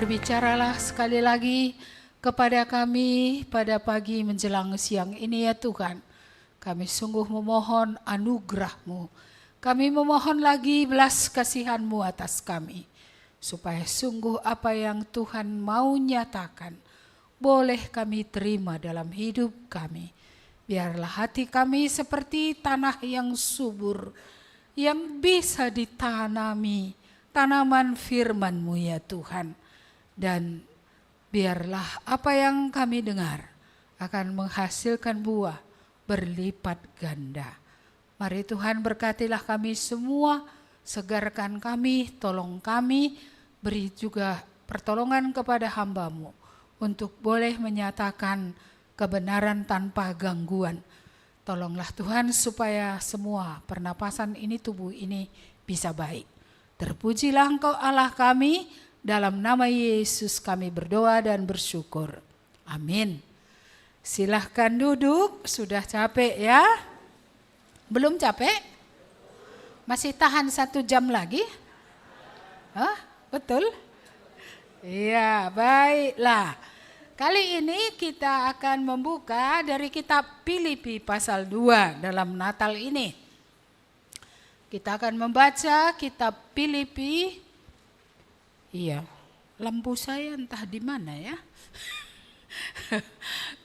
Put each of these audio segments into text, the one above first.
Berbicaralah sekali lagi kepada kami pada pagi menjelang siang ini ya Tuhan. Kami sungguh memohon anugerah-Mu. Kami memohon lagi belas kasihan-Mu atas kami. Supaya sungguh apa yang Tuhan mau nyatakan boleh kami terima dalam hidup kami. Biarlah hati kami seperti tanah yang subur, yang bisa ditanami tanaman firman-Mu ya Tuhan. Dan biarlah apa yang kami dengar akan menghasilkan buah berlipat ganda. Mari Tuhan berkatilah kami semua, segarkan kami, tolong kami, beri juga pertolongan kepada hamba-Mu untuk boleh menyatakan kebenaran tanpa gangguan. Tolonglah Tuhan supaya semua pernapasan ini, tubuh ini bisa baik. Terpujilah Engkau Allah kami. Dalam nama Yesus kami berdoa dan bersyukur. Amin. Silahkan duduk, sudah capek ya? Belum capek? Masih tahan 1 jam lagi? Hah? Betul? Iya, baiklah. Kali ini kita akan membuka dari kitab Filipi pasal 2 dalam Natal ini. Kita akan membaca kitab Filipi. Iya, lampu saya entah di mana ya.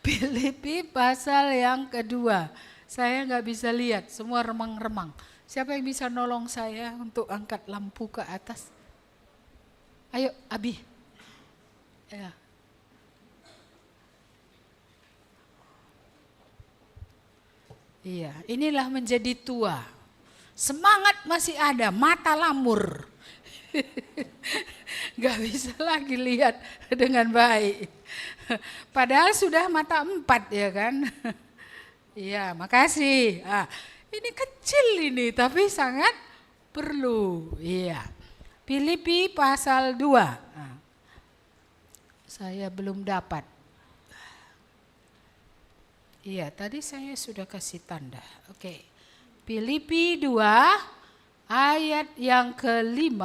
Filipi pasal yang kedua. Saya nggak bisa lihat, semua remang-remang. Siapa yang bisa nolong saya untuk angkat lampu ke atas? Ayo, Abi. Ya. Iya, inilah menjadi tua. Semangat masih ada, mata lamur. Gak bisa lagi lihat dengan baik. Padahal sudah mata 4 ya kan. Iya, makasih. Ini kecil ini tapi sangat perlu. Iya. Filipi pasal 2. Saya belum dapat. Iya, tadi saya sudah kasih tanda. Oke. Filipi 2 ayat yang ke-5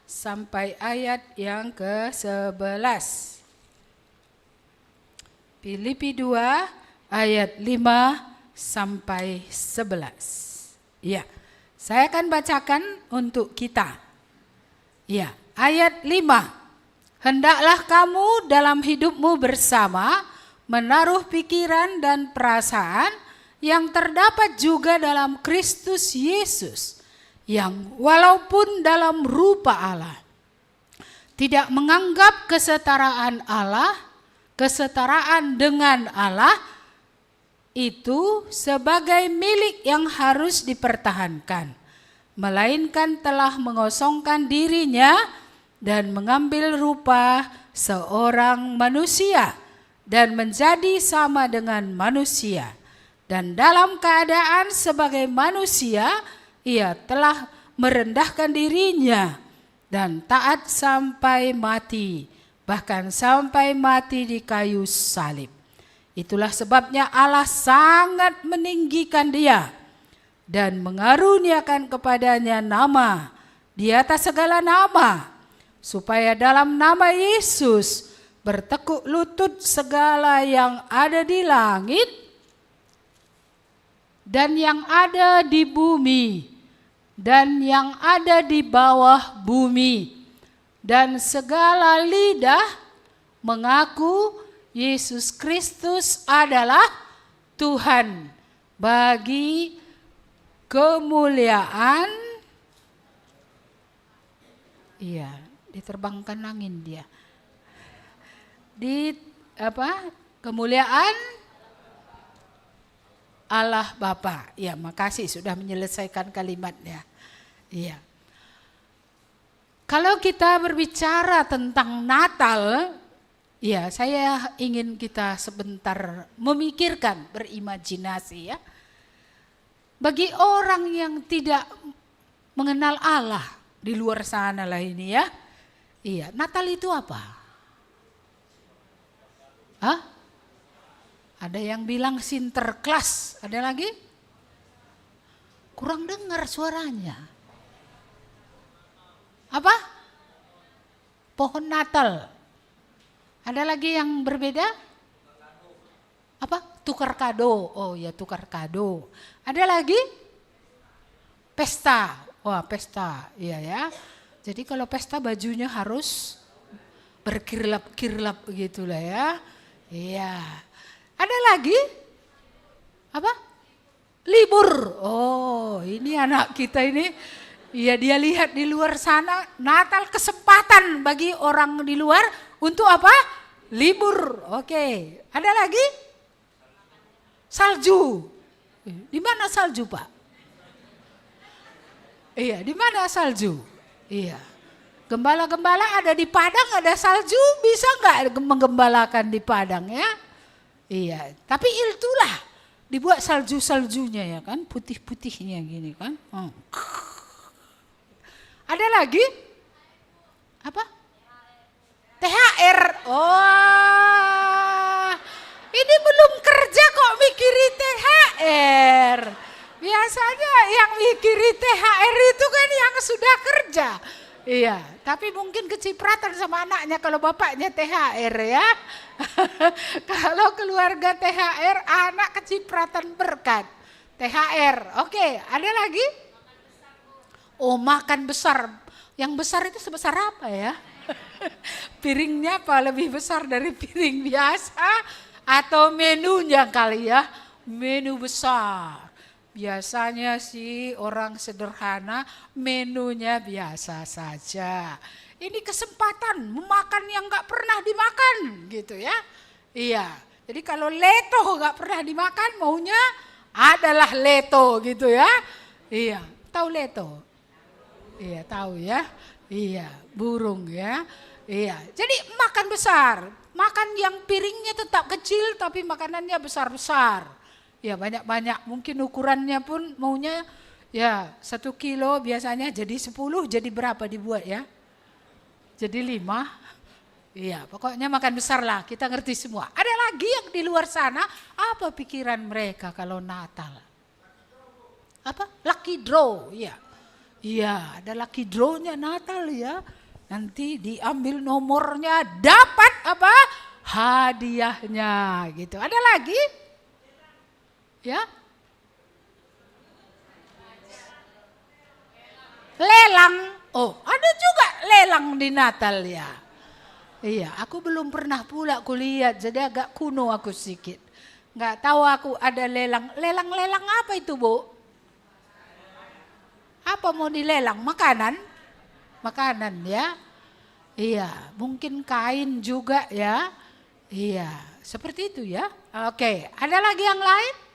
sampai ayat yang ke-11. Filipi 2 ayat 5 sampai 11. Ya, saya akan bacakan untuk kita. Ya, ayat 5. Hendaklah kamu dalam hidupmu bersama menaruh pikiran dan perasaan yang terdapat juga dalam Kristus Yesus, yang walaupun dalam rupa Allah, tidak menganggap kesetaraan dengan Allah itu sebagai milik yang harus dipertahankan, melainkan telah mengosongkan dirinya dan mengambil rupa seorang manusia dan menjadi sama dengan manusia. Dan dalam keadaan sebagai manusia, Ia telah merendahkan dirinya dan taat sampai mati, bahkan sampai mati di kayu salib. Itulah sebabnya Allah sangat meninggikan Dia dan mengaruniakan kepadanya nama di atas segala nama, supaya dalam nama Yesus bertekuk lutut segala yang ada di langit dan yang ada di bumi dan yang ada di bawah bumi, dan segala lidah mengaku Yesus Kristus adalah Tuhan, bagi kemuliaan, iya, diterbangkan angin dia, kemuliaan Allah Bapa. Ya, makasih sudah menyelesaikan kalimatnya. Iya. Kalau kita berbicara tentang Natal, ya, saya ingin kita sebentar memikirkan, berimajinasi ya. Bagi orang yang tidak mengenal Allah di luar sana lah ini ya. Iya, Natal itu apa? Hah? Ada yang bilang Sinterklas, ada lagi? Kurang dengar suaranya. Apa? Pohon Natal. Ada lagi yang berbeda? Apa? Tukar kado. Oh ya, tukar kado. Ada lagi? Pesta. Wah, pesta. Iya ya. Jadi kalau pesta bajunya harus berkirlap-kirlap begitulah ya. Iya. Ada lagi? Apa? Libur. Oh, ini anak kita ini. Ya, dia lihat di luar sana Natal kesempatan bagi orang di luar untuk apa? Libur. Oke. Ada lagi? Salju. Di mana salju, Pak? Iya, di mana salju? Iya. Gembala-gembala ada di Padang, ada salju, bisa nggak menggembalakan di Padang ya? Iya, tapi itulah dibuat salju-saljunya ya kan, putih-putihnya gini kan. Ada lagi? Apa? THR. Oh, ini belum kerja kok mikiri THR. Biasanya yang mikiri THR itu kan yang sudah kerja. Iya, tapi mungkin kecipratan sama anaknya kalau bapaknya THR ya. Kalau keluarga THR, anak kecipratan berkat. THR, oke, ada lagi? Oh, makan besar. Yang besar itu sebesar apa ya? Piringnya apa lebih besar dari piring biasa? Atau menunya kali ya? Menu besar. Biasanya sih orang sederhana menunya biasa saja. Ini kesempatan memakan yang gak pernah dimakan gitu ya. Iya, jadi kalau leto gak pernah dimakan maunya adalah leto gitu ya. Iya, tahu leto? Iya, tahu ya. Iya, burung ya. Iya, jadi makan besar. Makan yang piringnya tetap kecil tapi makanannya besar-besar. Ya banyak-banyak, mungkin ukurannya pun maunya ya 1 kilo biasanya jadi 10, jadi berapa dibuat ya? Jadi 5, iya pokoknya makan besar lah, kita ngerti semua. Ada lagi yang di luar sana, apa pikiran mereka kalau Natal? Apa? Lucky draw, iya. Iya ada lucky draw-nya Natal ya, nanti diambil nomornya dapat apa? Hadiahnya gitu, ada lagi? Ya, lelang. Oh, ada juga lelang di Natal ya. Iya, aku belum pernah pula kulihat, jadi agak kuno aku sedikit. Nggak tahu aku ada lelang. Lelang-lelang apa itu, Bu? Apa mau dilelang? Makanan? Makanan ya. Iya, mungkin kain juga ya. Iya, seperti itu ya. Oke, ada lagi yang lain?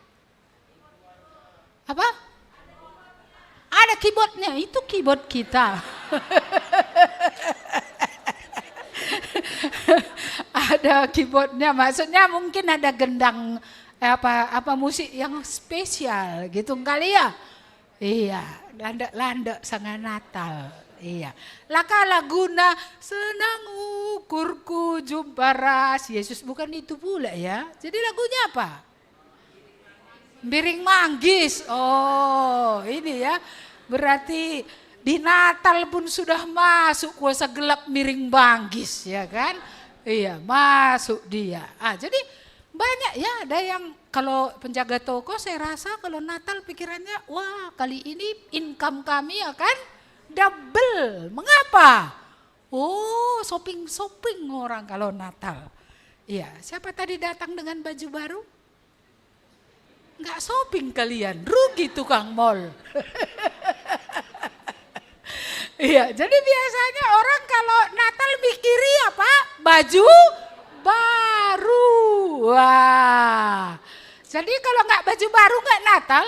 Apa? Ada keyboardnya, itu keyboard kita. Ada keyboardnya, maksudnya mungkin ada gendang apa musik yang spesial gitu kali ya. Iya, landak-landak sangat Natal. Iya. Laka laguna senang ukurku jumpa ras Yesus, bukan itu pula ya. Jadi lagunya apa? Miring manggis. Oh, ini ya. Berarti di Natal pun sudah masuk kuasa gelap miring manggis ya kan? Iya, masuk dia. Jadi banyak ya, ada yang kalau penjaga toko saya rasa kalau Natal pikirannya, wah kali ini income kami akan double. Mengapa? Oh, shopping orang kalau Natal. Iya, siapa tadi datang dengan baju baru? Nggak shopping kalian, rugi tukang mall. Iya, jadi biasanya orang kalau Natal mikiri apa? Baju baru. Wah, jadi kalau nggak baju baru nggak Natal?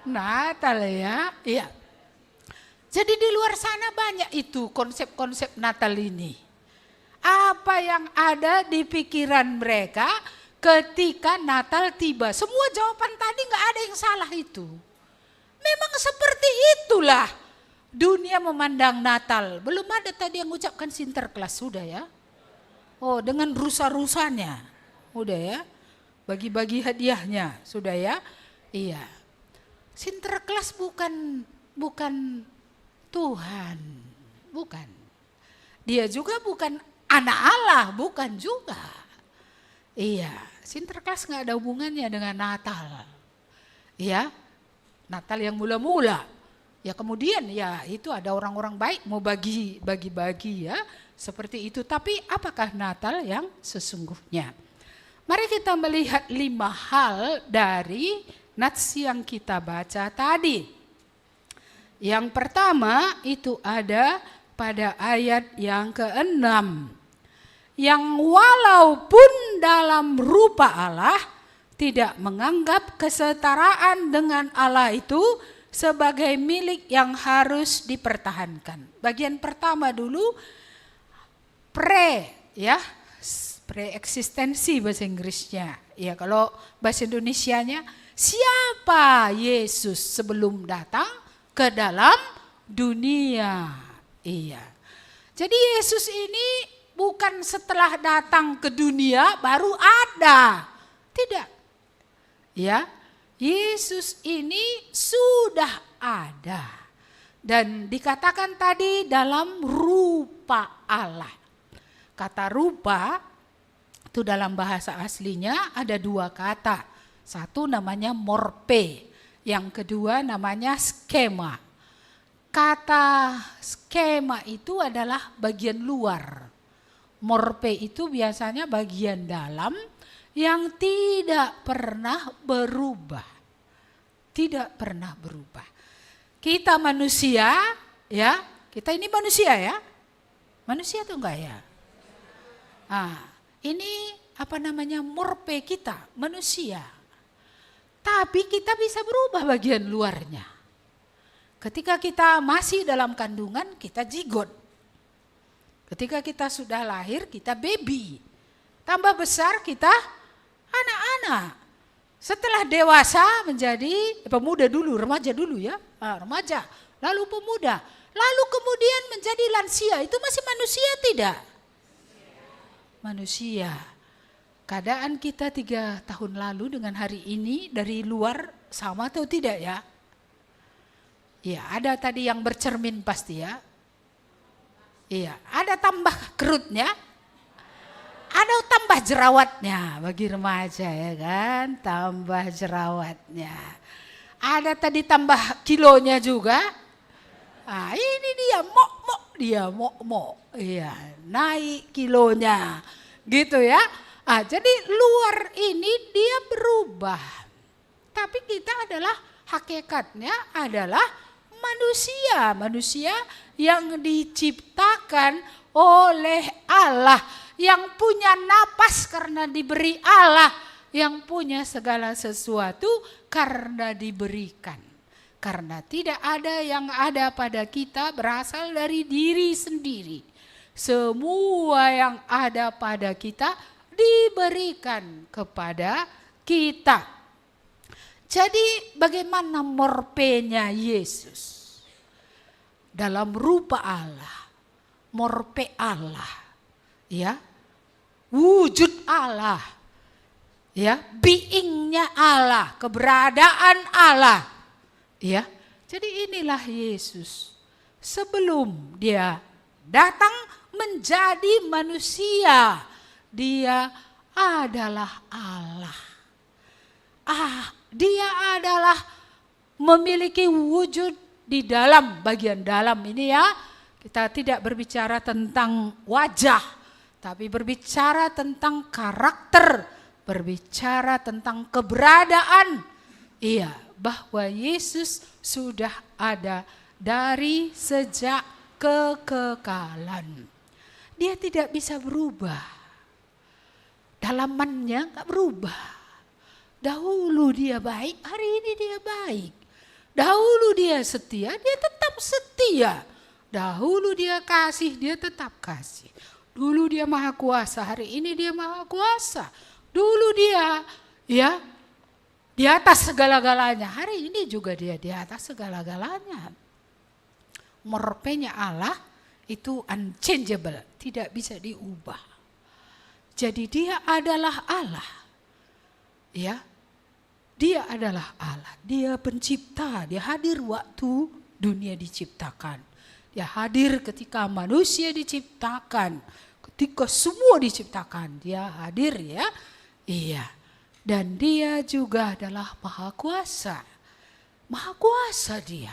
Natal ya, iya. Jadi di luar sana banyak itu konsep-konsep Natal ini. Apa yang ada di pikiran mereka ketika Natal tiba? Semua jawaban tadi nggak ada yang salah itu. Memang seperti itulah dunia memandang Natal. Belum ada tadi yang ucapkan Sinterklas, sudah ya. Oh, dengan rusa-rusanya, udah ya. Bagi-bagi hadiahnya, sudah ya. Iya. Sinterklas bukan Tuhan, bukan. Dia juga bukan anak Allah, bukan juga. Iya, Sinterklas nggak ada hubungannya dengan Natal. Ya, Natal yang mula-mula. Ya kemudian ya itu ada orang-orang baik mau bagi-bagi ya, seperti itu. Tapi apakah Natal yang sesungguhnya? Mari kita melihat 5 hal dari nats yang kita baca tadi. Yang pertama itu ada pada ayat yang ke-6. Yang walaupun dalam rupa Allah tidak menganggap kesetaraan dengan Allah itu sebagai milik yang harus dipertahankan. Bagian pertama dulu pre-eksistensi bahasa Inggrisnya. Ya, kalau bahasa Indonesianya, siapa Yesus sebelum datang ke dalam dunia. Iya. Jadi Yesus ini bukan setelah datang ke dunia baru ada. Tidak. Ya. Yesus ini sudah ada. Dan dikatakan tadi dalam rupa Allah. Kata rupa itu dalam bahasa aslinya ada 2 kata. Satu namanya morpe, yang kedua namanya skema. Kata skema itu adalah bagian luar. Morpe itu biasanya bagian dalam yang tidak pernah berubah. Tidak pernah berubah. Kita manusia, ya, kita ini manusia ya. Manusia tuh enggak ya? Ini morpe kita, manusia. Tapi kita bisa berubah bagian luarnya. Ketika kita masih dalam kandungan, kita zigot. Ketika kita sudah lahir, kita baby. Tambah besar, kita anak-anak. Setelah dewasa menjadi pemuda dulu, remaja dulu ya. Remaja, lalu pemuda. Lalu kemudian menjadi lansia, itu masih manusia tidak? Manusia. Keadaan kita 3 tahun lalu dengan hari ini dari luar sama atau tidak ya? Ya, ada tadi yang bercermin pasti ya. Iya, ada tambah kerutnya, ada tambah jerawatnya bagi remaja ya kan, tambah jerawatnya. Ada tadi tambah kilonya juga. Ini dia mok. Iya, naik kilonya. Gitu ya. Jadi luar ini dia berubah. Tapi kita adalah hakikatnya adalah manusia yang diciptakan oleh Allah, yang punya napas karena diberi Allah, yang punya segala sesuatu karena diberikan. Karena tidak ada yang ada pada kita berasal dari diri sendiri. Semua yang ada pada kita diberikan kepada kita. Jadi bagaimana morpenya Yesus? Dalam rupa Allah, morpe Allah, ya, wujud Allah, ya, beingnya Allah, keberadaan Allah, ya. Jadi inilah Yesus sebelum dia datang menjadi manusia, dia adalah Allah. Dia adalah memiliki wujud di dalam, bagian dalam ini ya. Kita tidak berbicara tentang wajah, tapi berbicara tentang karakter, berbicara tentang keberadaan. Iya, bahwa Yesus sudah ada dari sejak kekekalan. Dia tidak bisa berubah. Dalamannya enggak berubah. Dahulu dia baik, hari ini dia baik. Dahulu dia setia, dia tetap setia. Dahulu dia kasih, dia tetap kasih. Dulu dia maha kuasa, hari ini dia maha kuasa. Dulu dia ya di atas segala-galanya, hari ini juga dia di atas segala-galanya. Morpenya Allah itu unchangeable, tidak bisa diubah. Jadi dia adalah Allah. Ya. Dia adalah Allah, dia pencipta, dia hadir waktu dunia diciptakan. Dia hadir ketika manusia diciptakan, ketika semua diciptakan, dia hadir ya. Iya. Dan dia juga adalah maha kuasa. Maha kuasa dia.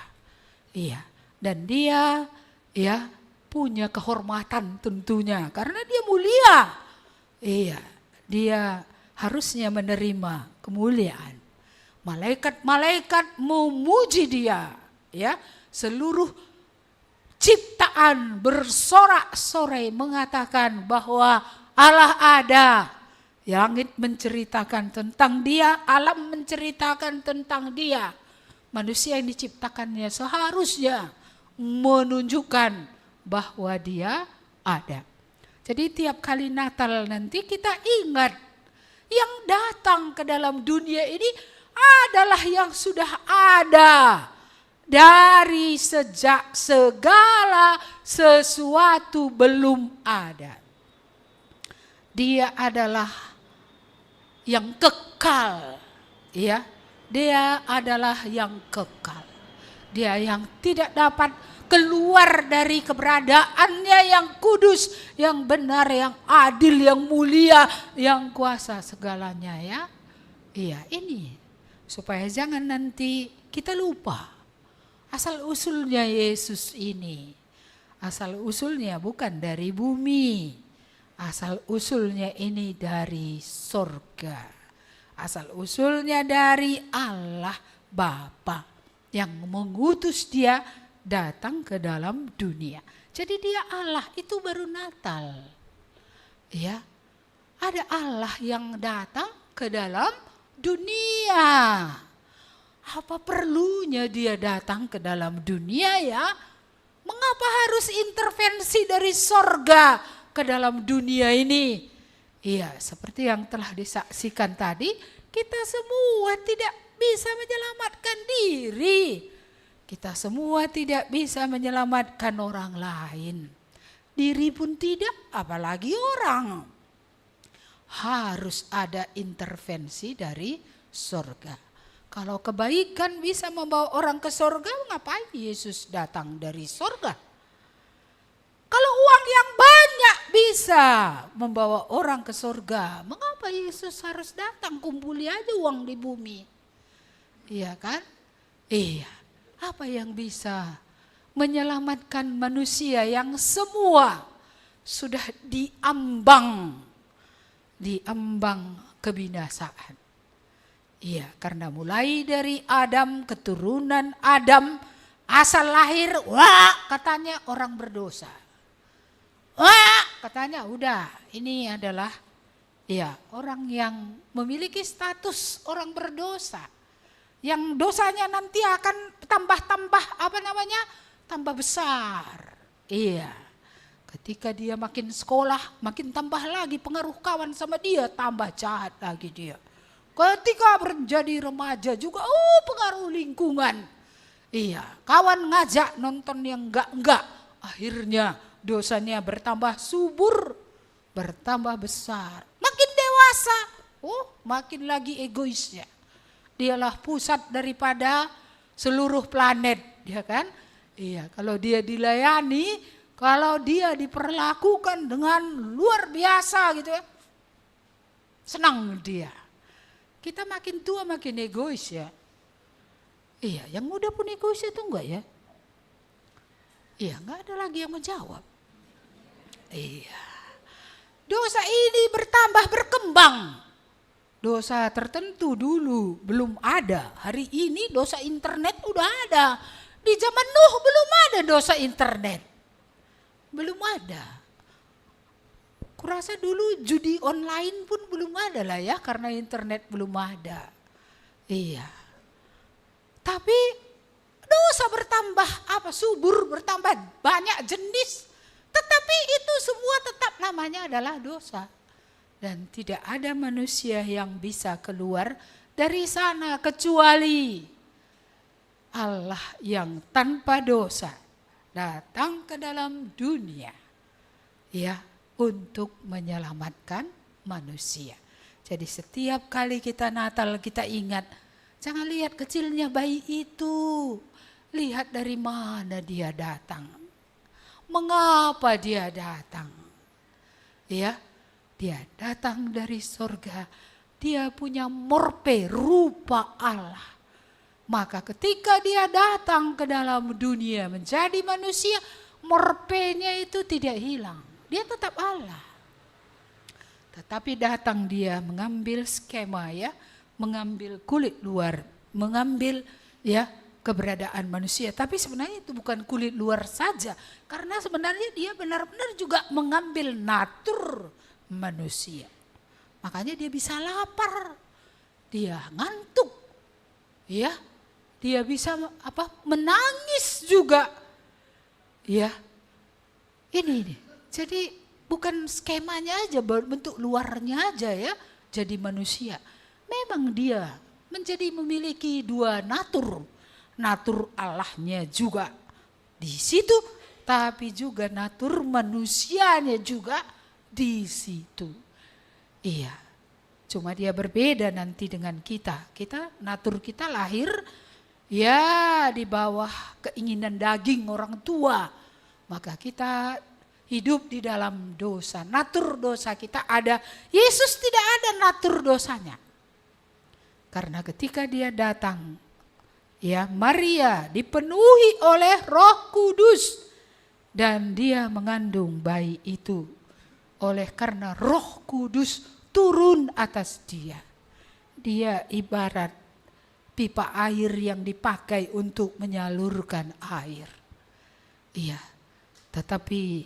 Iya. Dan dia ya punya kehormatan tentunya karena dia mulia. Iya. Dia harusnya menerima kemuliaan. Malaikat-malaikat memuji dia, ya. Seluruh ciptaan bersorak-sorai mengatakan bahwa Allah ada. Langit menceritakan tentang dia, alam menceritakan tentang dia. Manusia yang diciptakannya seharusnya menunjukkan bahwa dia ada. Jadi tiap kali Natal nanti kita ingat yang datang ke dalam dunia ini adalah yang sudah ada dari sejak segala sesuatu belum ada. Dia adalah yang kekal, ya. Dia adalah yang kekal. Dia yang tidak dapat keluar dari keberadaannya yang kudus, yang benar, yang adil, yang mulia, yang kuasa segalanya ya. Iya, ini supaya jangan nanti kita lupa asal usulnya Yesus ini. Asal usulnya bukan dari bumi. Asal usulnya ini dari sorga. Asal usulnya dari Allah Bapa yang mengutus dia datang ke dalam dunia. Jadi dia Allah, itu baru Natal. Ya. Ada Allah yang datang ke dalam dunia. Apa perlunya dia datang ke dalam dunia ya? Mengapa harus intervensi dari sorga ke dalam dunia ini? Iya, seperti yang telah disaksikan tadi, kita semua tidak bisa menyelamatkan diri. Kita semua tidak bisa menyelamatkan orang lain. Diri pun tidak, apalagi orang. Harus ada intervensi dari sorga. Kalau kebaikan bisa membawa orang ke sorga, ngapain Yesus datang dari sorga? Kalau uang yang banyak bisa membawa orang ke sorga, mengapa Yesus harus datang? Kumpuli aja uang di bumi. Iya kan? Iya. Apa yang bisa menyelamatkan manusia yang semua sudah diambang kebinasaan. Iya, karena mulai dari Adam, keturunan Adam, asal lahir, wah katanya orang berdosa. Wah katanya udah ini adalah ya orang yang memiliki status orang berdosa. Yang dosanya nanti akan tambah tambah besar. Iya. Ketika dia makin sekolah, makin tambah lagi pengaruh kawan sama dia, tambah jahat lagi dia. Ketika menjadi remaja juga, pengaruh lingkungan. Iya, kawan ngajak nonton yang enggak. Akhirnya dosanya bertambah subur, bertambah besar. Makin dewasa, makin lagi egoisnya. Dialah pusat daripada seluruh planet, ya kan? Iya, kalau dia dilayani, kalau dia diperlakukan dengan luar biasa gitu ya, senang dia. Kita makin tua makin egois ya. Iya, yang muda pun egois itu enggak ya? Iya, enggak ada lagi yang menjawab. Iya. Dosa ini bertambah berkembang. Dosa tertentu dulu belum ada. Hari ini dosa internet udah ada. Di zaman Nuh belum ada dosa internet. Belum ada. Kurasa dulu judi online pun belum ada lah ya, karena internet belum ada. Iya. Tapi dosa bertambah subur, bertambah banyak jenis. Tetapi itu semua tetap namanya adalah dosa. Dan tidak ada manusia yang bisa keluar dari sana kecuali Allah yang tanpa dosa datang ke dalam dunia ya untuk menyelamatkan manusia. Jadi setiap kali kita Natal kita ingat, jangan lihat kecilnya bayi itu, lihat dari mana dia datang, mengapa dia datang. Ya, dia datang dari surga. Dia punya morpe, rupa Allah. Maka ketika dia datang ke dalam dunia menjadi manusia, morpenya itu tidak hilang. Dia tetap Allah. Tetapi datang dia mengambil skema ya, mengambil kulit luar, mengambil ya keberadaan manusia. Tapi sebenarnya itu bukan kulit luar saja. Karena sebenarnya dia benar-benar juga mengambil natur manusia. Makanya dia bisa lapar, dia ngantuk, ya, dia bisa menangis juga, ya. Ini. Jadi bukan skemanya aja, bentuk luarnya aja ya, jadi manusia. Memang dia memiliki dua natur Allahnya juga di situ, tapi juga natur manusianya juga di situ. Iya, cuma dia berbeda nanti dengan kita. Natur kita lahir ya di bawah keinginan daging orang tua. Maka kita hidup di dalam dosa. Natur dosa kita ada. Yesus tidak ada natur dosanya. Karena ketika dia datang, ya Maria dipenuhi oleh Roh Kudus dan dia mengandung bayi itu. Oleh karena Roh Kudus turun atas dia. Dia ibarat pipa air yang dipakai untuk menyalurkan air. Iya, tetapi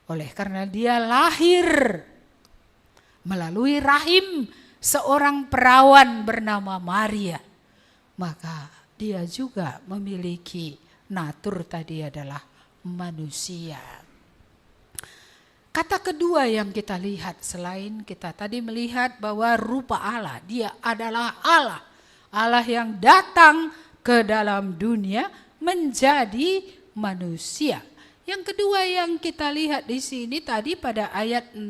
oleh karena dia lahir melalui rahim seorang perawan bernama Maria, maka dia juga memiliki natur tadi adalah manusia. Kata kedua yang kita lihat selain kita tadi melihat bahwa rupa Allah, dia adalah Allah. Allah yang datang ke dalam dunia menjadi manusia. Yang kedua yang kita lihat di sini tadi pada ayat 6,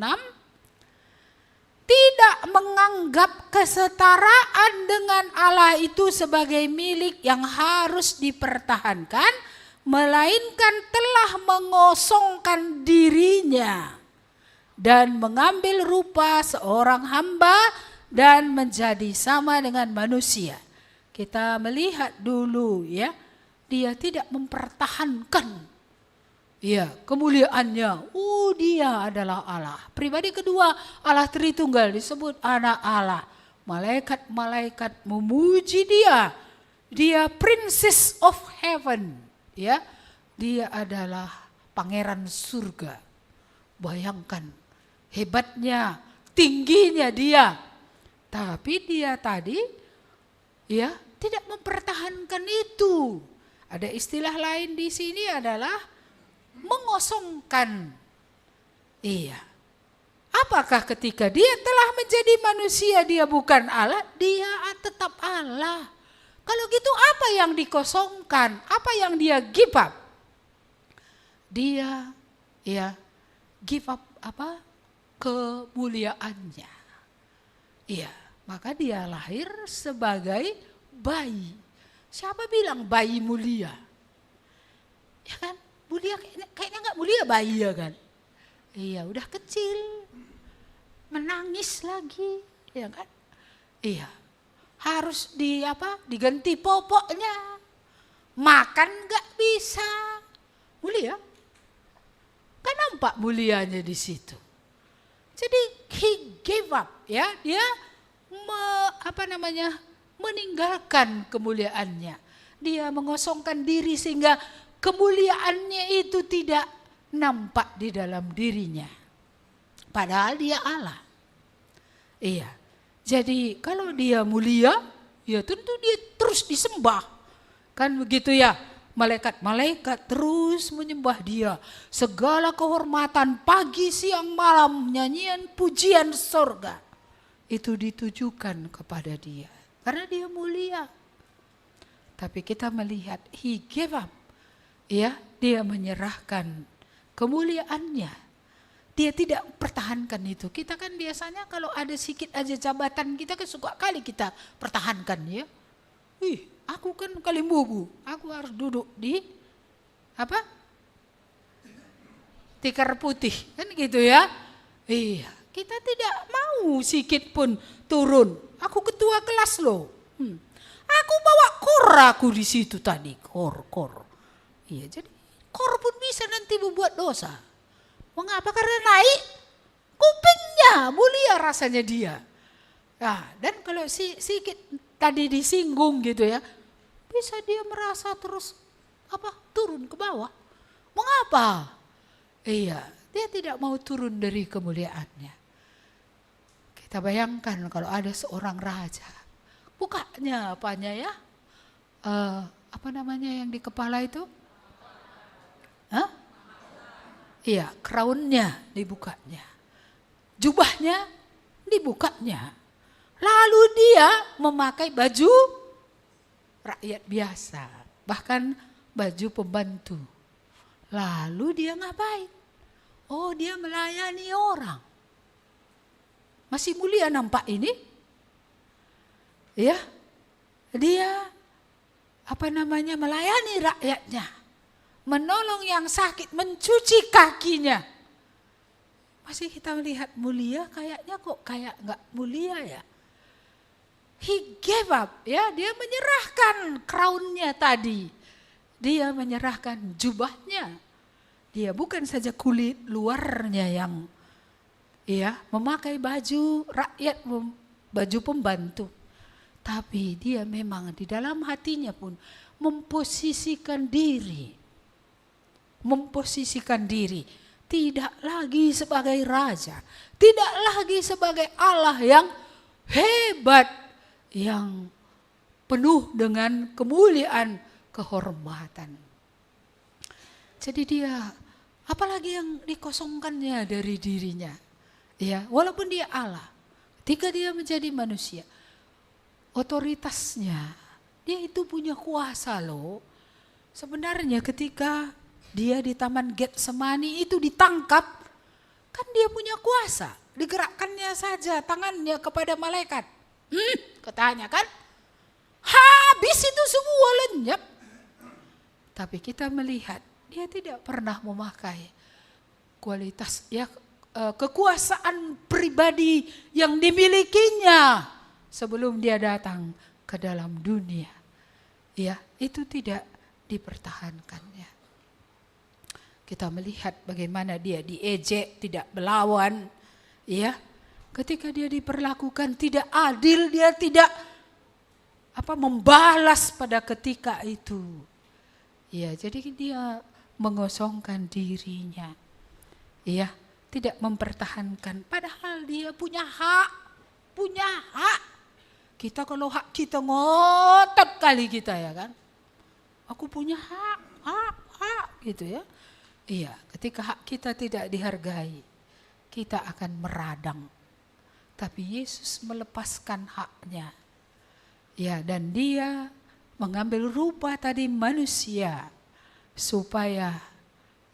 tidak menganggap kesetaraan dengan Allah itu sebagai milik yang harus dipertahankan, melainkan telah mengosongkan dirinya dan mengambil rupa seorang hamba dan menjadi sama dengan manusia. Kita melihat dulu ya, dia tidak mempertahankan ya kemuliaannya. Dia adalah Allah. Pribadi kedua, Allah Tritunggal disebut anak Allah. Malaikat-malaikat memuji dia. Dia Princess of Heaven. Ya, dia adalah pangeran surga. Bayangkan hebatnya, tingginya dia. Tapi dia tadi ya tidak mempertahankan itu. Ada istilah lain di sini adalah mengosongkan. Iya. Apakah ketika dia telah menjadi manusia dia bukan Allah? Dia tetap Allah. Kalau gitu apa yang dikosongkan? Apa yang dia give up? Dia ya give up kemuliaannya. Iya, maka dia lahir sebagai bayi. Siapa bilang bayi mulia? Ya kan? Mulia kayaknya enggak mulia bayi ya kan? Iya, udah kecil. Menangis lagi, ya kan? Iya. Harus diganti popoknya. Makan enggak bisa. Mulia. Kan nampak mulianya di situ. Jadi he gave up ya, dia meninggalkan kemuliaannya. Dia mengosongkan diri sehingga kemuliaannya itu tidak nampak di dalam dirinya. Padahal dia Allah. Iya. Jadi kalau dia mulia, ya tentu dia terus disembah. Kan begitu ya. Malaikat-malaikat terus menyembah dia. Segala kehormatan pagi, siang, malam, nyanyian, pujian sorga. Itu ditujukan kepada dia. Karena dia mulia. Tapi kita melihat he gave up. Ya, dia menyerahkan kemuliaannya. Dia tidak pertahankan itu. Kita kan biasanya kalau ada sedikit aja jabatan kita kan suka kali kita pertahankan ya. Aku kan kalimbubu, aku harus duduk di tikar putih kan gitu ya. Iya, kita tidak mau sikit pun turun. Aku ketua kelas loh. Aku bawa kor aku di situ tadi, kor. Iya, jadi kor pun bisa nanti membuat dosa. Mengapa? Karena naik kupingnya, mulia rasanya dia. Nah, dan kalau sikit tadi disinggung gitu ya, bisa dia merasa terus turun ke bawah. Mengapa? Iya, dia tidak mau turun dari kemuliaannya. Kita bayangkan kalau ada seorang raja, bukanya apanya ya? Apa namanya yang di kepala itu? Hah? Iya, crownnya dibukanya. Jubahnya dibukanya. Lalu dia memakai baju rakyat biasa, bahkan baju pembantu. Lalu dia ngapain? Oh, dia melayani orang. Masih mulia nampak ini? Ya, dia melayani rakyatnya, menolong yang sakit, mencuci kakinya. Masih kita melihat mulia, kayaknya kok kayak nggak mulia ya. He gave up, ya, dia menyerahkan crownnya tadi. Dia menyerahkan jubahnya. Dia bukan saja kulit luarnya yang memakai baju rakyat, baju pembantu. Tapi dia memang di dalam hatinya pun memposisikan diri. Tidak lagi sebagai raja. Tidak lagi sebagai Allah yang hebat. Yang penuh dengan kemuliaan, kehormatan. Jadi dia, apalagi yang dikosongkannya dari dirinya. Ya, walaupun dia Allah, ketika dia menjadi manusia, otoritasnya, dia itu punya kuasa loh. Sebenarnya ketika dia di Taman Getsemani itu ditangkap, kan dia punya kuasa. Digerakkannya saja tangannya kepada malaikat. Katanya kan, habis itu semua lenyap. Tapi kita melihat dia tidak pernah memakai kualitas kekuasaan pribadi yang dimilikinya sebelum dia datang ke dalam dunia. Ya, itu tidak dipertahankannya. Kita melihat bagaimana dia diejek, tidak melawan, ya. Ketika dia diperlakukan tidak adil, dia tidak membalas pada ketika itu. Ya, jadi dia mengosongkan dirinya. Ya, tidak mempertahankan. Padahal dia punya hak. Kita kalau hak kita ngotot kali kita ya kan. Aku punya hak gitu ya. Iya, ketika hak kita tidak dihargai, kita akan meradang. Tapi Yesus melepaskan haknya. Ya, dan dia mengambil rupa tadi manusia supaya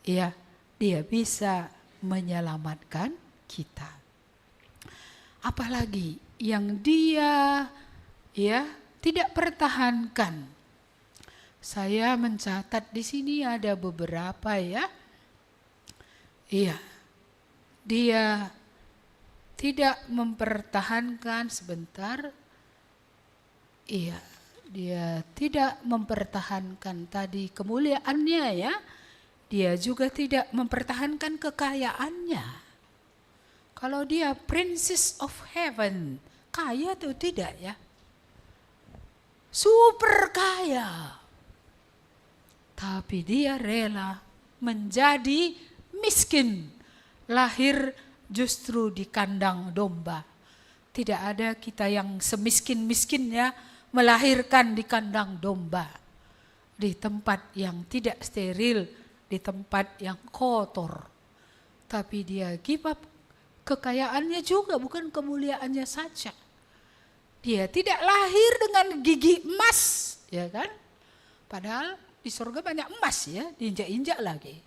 dia bisa menyelamatkan kita. Apalagi yang dia tidak pertahankan. Saya mencatat di sini ada beberapa ya. Iya. Dia tidak mempertahankan sebentar. Iya, dia tidak mempertahankan tadi kemuliaannya ya. Dia juga tidak mempertahankan kekayaannya. Kalau dia Princess of Heaven, kaya atau tidak ya? Super kaya. Tapi dia rela menjadi miskin. Lahir justru di kandang domba. Tidak ada kita yang semiskin-miskinnya melahirkan di kandang domba. Di tempat yang tidak steril, di tempat yang kotor. Tapi dia give up kekayaannya juga, bukan kemuliaannya saja. Dia tidak lahir dengan gigi emas, ya kan? Padahal di surga banyak emas ya, diinjak-injak lagi.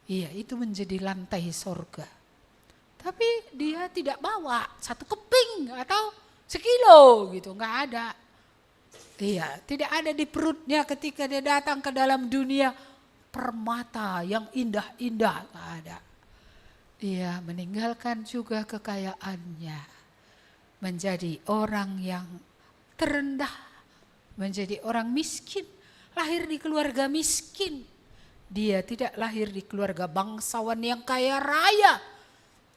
Iya, itu menjadi lantai surga. Tapi dia tidak bawa 1 keping atau sekilo gitu, nggak ada. Iya, tidak ada di perutnya ketika dia datang ke dalam dunia permata yang indah-indah, nggak ada. Dia meninggalkan juga kekayaannya, menjadi orang yang terendah, menjadi orang miskin, lahir di keluarga miskin. Dia tidak lahir di keluarga bangsawan yang kaya raya.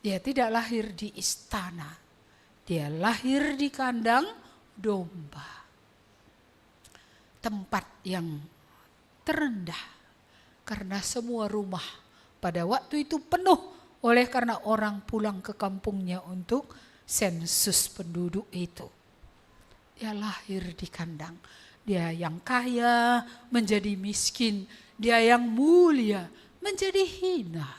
Dia tidak lahir di istana. Dia lahir di kandang domba. Tempat yang terendah, karena semua rumah pada waktu itu penuh oleh karena orang pulang ke kampungnya untuk sensus penduduk itu. Dia lahir di kandang. Dia yang kaya menjadi miskin. Dia yang mulia menjadi hina.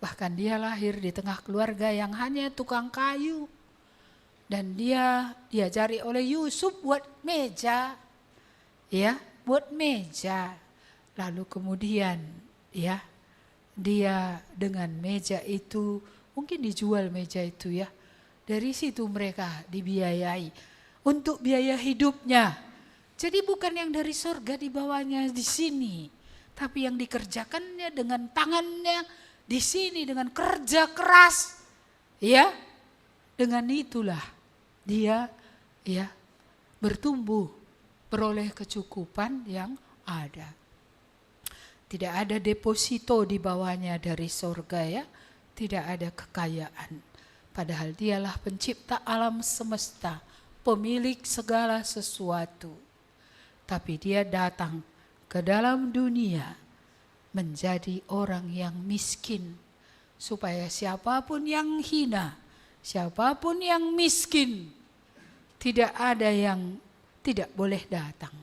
Bahkan dia lahir di tengah keluarga yang hanya tukang kayu. Dan dia diajari oleh Yusuf buat meja. Ya, buat meja. Lalu kemudian ya, dia dengan meja itu, mungkin dijual meja itu ya. Dari situ mereka dibiayai untuk biaya hidupnya. Jadi bukan yang dari surga dibawanya di sini, tapi yang dikerjakannya dengan tangannya di sini dengan kerja keras. Ya, dengan itulah dia ya bertumbuh, beroleh kecukupan yang ada. Tidak ada deposito di bawahnya dari surga ya, tidak ada kekayaan. Padahal dialah pencipta alam semesta, pemilik segala sesuatu. Tapi dia datang ke dalam dunia menjadi orang yang miskin. Supaya siapapun yang hina, siapapun yang miskin, tidak ada yang tidak boleh datang.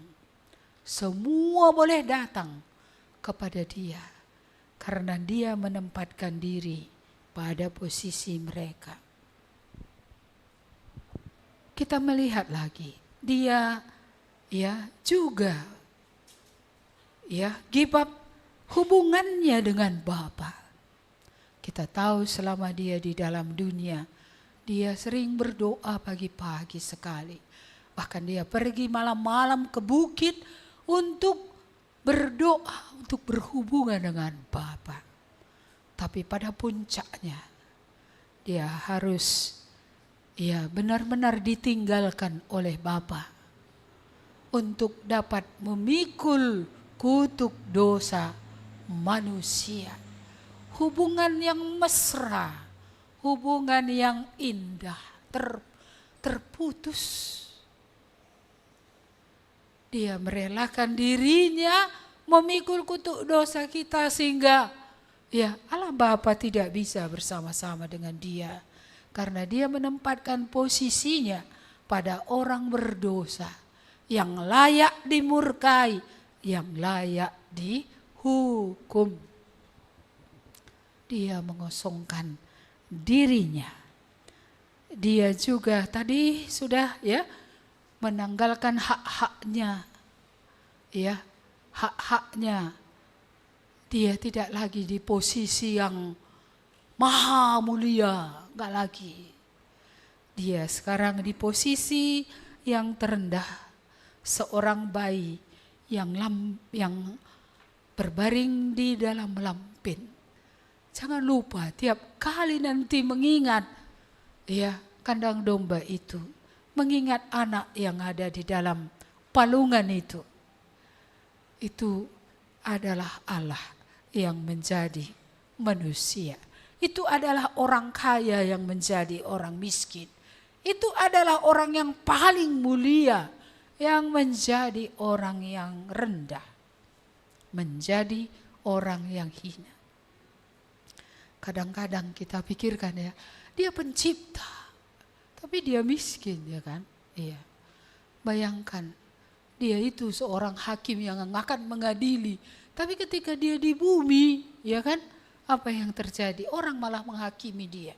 Semua boleh datang kepada dia. Karena dia menempatkan diri pada posisi mereka. Kita melihat lagi, dia ya juga ya give up hubungannya dengan Bapa. Kita tahu selama dia di dalam dunia, dia sering berdoa pagi-pagi sekali. Bahkan dia pergi malam-malam ke bukit untuk berdoa, untuk berhubungan dengan Bapa. Tapi pada puncaknya dia harus ya benar-benar ditinggalkan oleh Bapa untuk dapat memikul kutuk dosa manusia. Hubungan yang mesra, hubungan yang indah terputus. Dia merelakan dirinya memikul kutuk dosa kita sehingga ya Allah Bapa tidak bisa bersama-sama dengan dia. Karena dia menempatkan posisinya pada orang berdosa yang layak dimurkai, yang layak dihukum. Dia mengosongkan dirinya. Dia juga tadi sudah ya menanggalkan hak-haknya. Ya, hak-haknya. Dia tidak lagi di posisi yang maha mulia, enggak lagi. Dia sekarang di posisi yang terendah. Seorang bayi yang berbaring di dalam lampin. Jangan lupa tiap kali nanti mengingat ya kandang domba itu, mengingat anak yang ada di dalam palungan itu. Itu adalah Allah yang menjadi manusia. Itu adalah orang kaya yang menjadi orang miskin. Itu adalah orang yang paling mulia yang menjadi orang yang rendah. Menjadi orang yang hina. Kadang-kadang kita pikirkan ya, dia pencipta, tapi dia miskin ya kan? Iya. Bayangkan, dia itu seorang hakim yang akan mengadili, tapi ketika dia di bumi, ya kan? Apa yang terjadi? Orang malah menghakimi dia.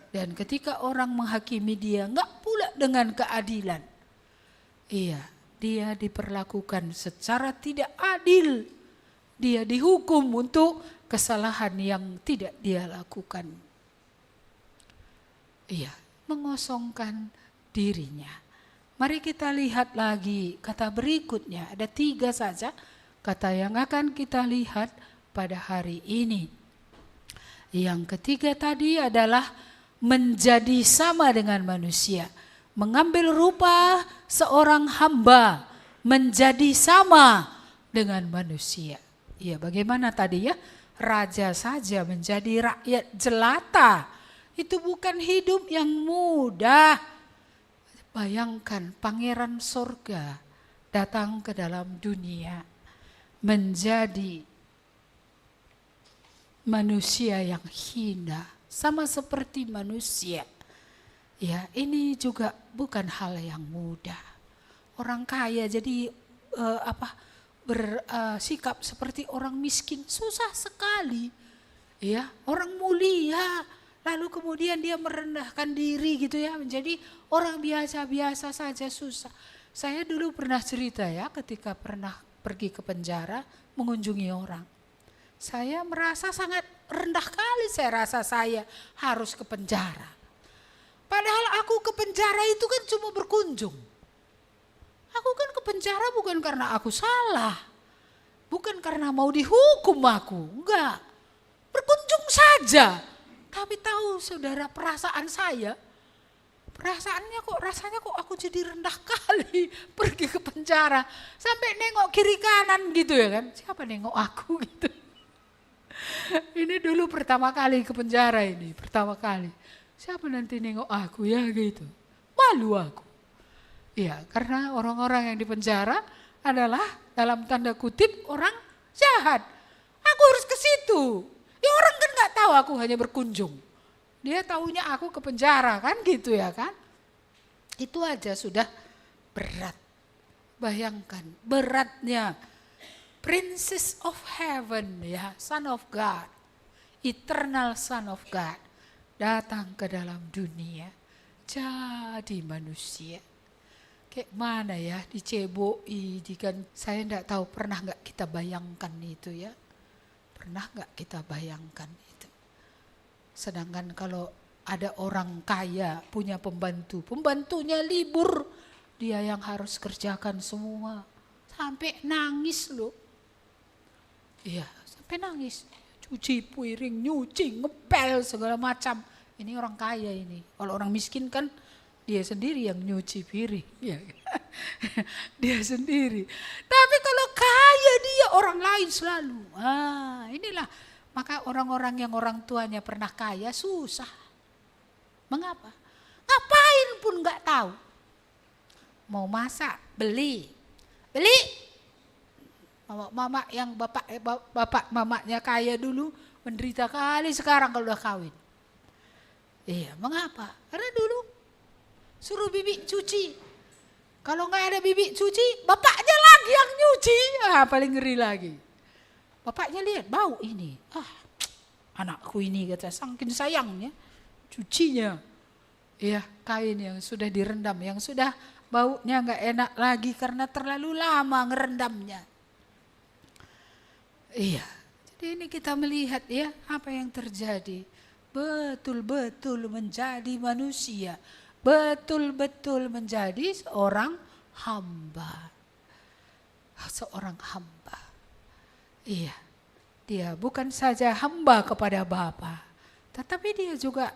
Dan ketika orang menghakimi dia, enggak pula dengan keadilan. Iya, dia diperlakukan secara tidak adil. Dia dihukum untuk kesalahan yang tidak dia lakukan. Iya, mengosongkan dirinya. Mari kita lihat lagi kata berikutnya. Ada 3 saja kata yang akan kita lihat pada hari ini. Yang ketiga tadi adalah menjadi sama dengan manusia. Mengambil rupa seorang hamba menjadi sama dengan manusia. Ya, bagaimana tadi ya? Raja saja menjadi rakyat jelata. Itu bukan hidup yang mudah. Bayangkan pangeran sorga datang ke dalam dunia menjadi manusia yang hina, sama seperti manusia. Ya, ini juga bukan hal yang mudah. Orang kaya jadi bersikap seperti orang miskin susah sekali. Ya, orang mulia lalu kemudian dia merendahkan diri gitu ya, menjadi orang biasa-biasa saja susah. Saya dulu pernah cerita ya, ketika pernah pergi ke penjara mengunjungi orang. Saya merasa sangat rendah kali, saya rasa saya harus ke penjara. Padahal aku ke penjara itu kan cuma berkunjung. Aku kan ke penjara bukan karena aku salah. Bukan karena mau dihukum aku, enggak. Berkunjung saja. Tapi tahu saudara, perasaan saya, rasanya kok aku jadi rendah kali pergi ke penjara. Sampai nengok kiri kanan gitu ya kan. Siapa nengok aku gitu. Ini dulu pertama kali ke penjara ini, pertama kali. Siapa nanti nengok aku ya gitu. Malu aku. Ya, karena orang-orang yang di penjara adalah dalam tanda kutip orang jahat. Aku harus ke situ. Ya orang kan gak tahu aku hanya berkunjung. Dia taunya aku ke penjara kan gitu ya kan. Itu aja sudah berat. Bayangkan beratnya. Princess of Heaven ya, Son of God. Eternal Son of God. Datang ke dalam dunia. Jadi manusia. Kayak mana ya, diceboi. Saya enggak tahu, pernah gak kita bayangkan itu ya. Pernah gak kita bayangkan itu. Sedangkan kalau ada orang kaya punya pembantu. Pembantunya libur. Dia yang harus kerjakan semua. Sampai nangis loh. Iya, sampai nangis. Cuci piring, nyuci, ngepel segala macam. Ini orang kaya ini. Kalau orang miskin kan dia sendiri yang nyuci piring. Ya. Dia sendiri. Tapi kalau kaya dia orang lain selalu. Inilah. Maka orang-orang yang orang tuanya pernah kaya susah. Mengapa? Ngapain pun gak tahu. Mau masak, beli. Mama yang bapak mamanya kaya dulu menderita kali sekarang kalau udah kawin. Iya, mengapa? Karena dulu suruh bibi cuci. Kalau nggak ada bibi cuci, bapaknya lagi yang nyuci. Paling ngeri lagi. Bapaknya lihat bau ini. Anakku ini kata, saking sayangnya cucinya. Iya, kain yang sudah direndam, yang sudah baunya nggak enak lagi karena terlalu lama ngerendamnya. Iya, jadi ini kita melihat ya apa yang terjadi. Betul-betul menjadi manusia. Betul-betul menjadi seorang hamba. Seorang hamba. Iya, dia bukan saja hamba kepada Bapa, tetapi dia juga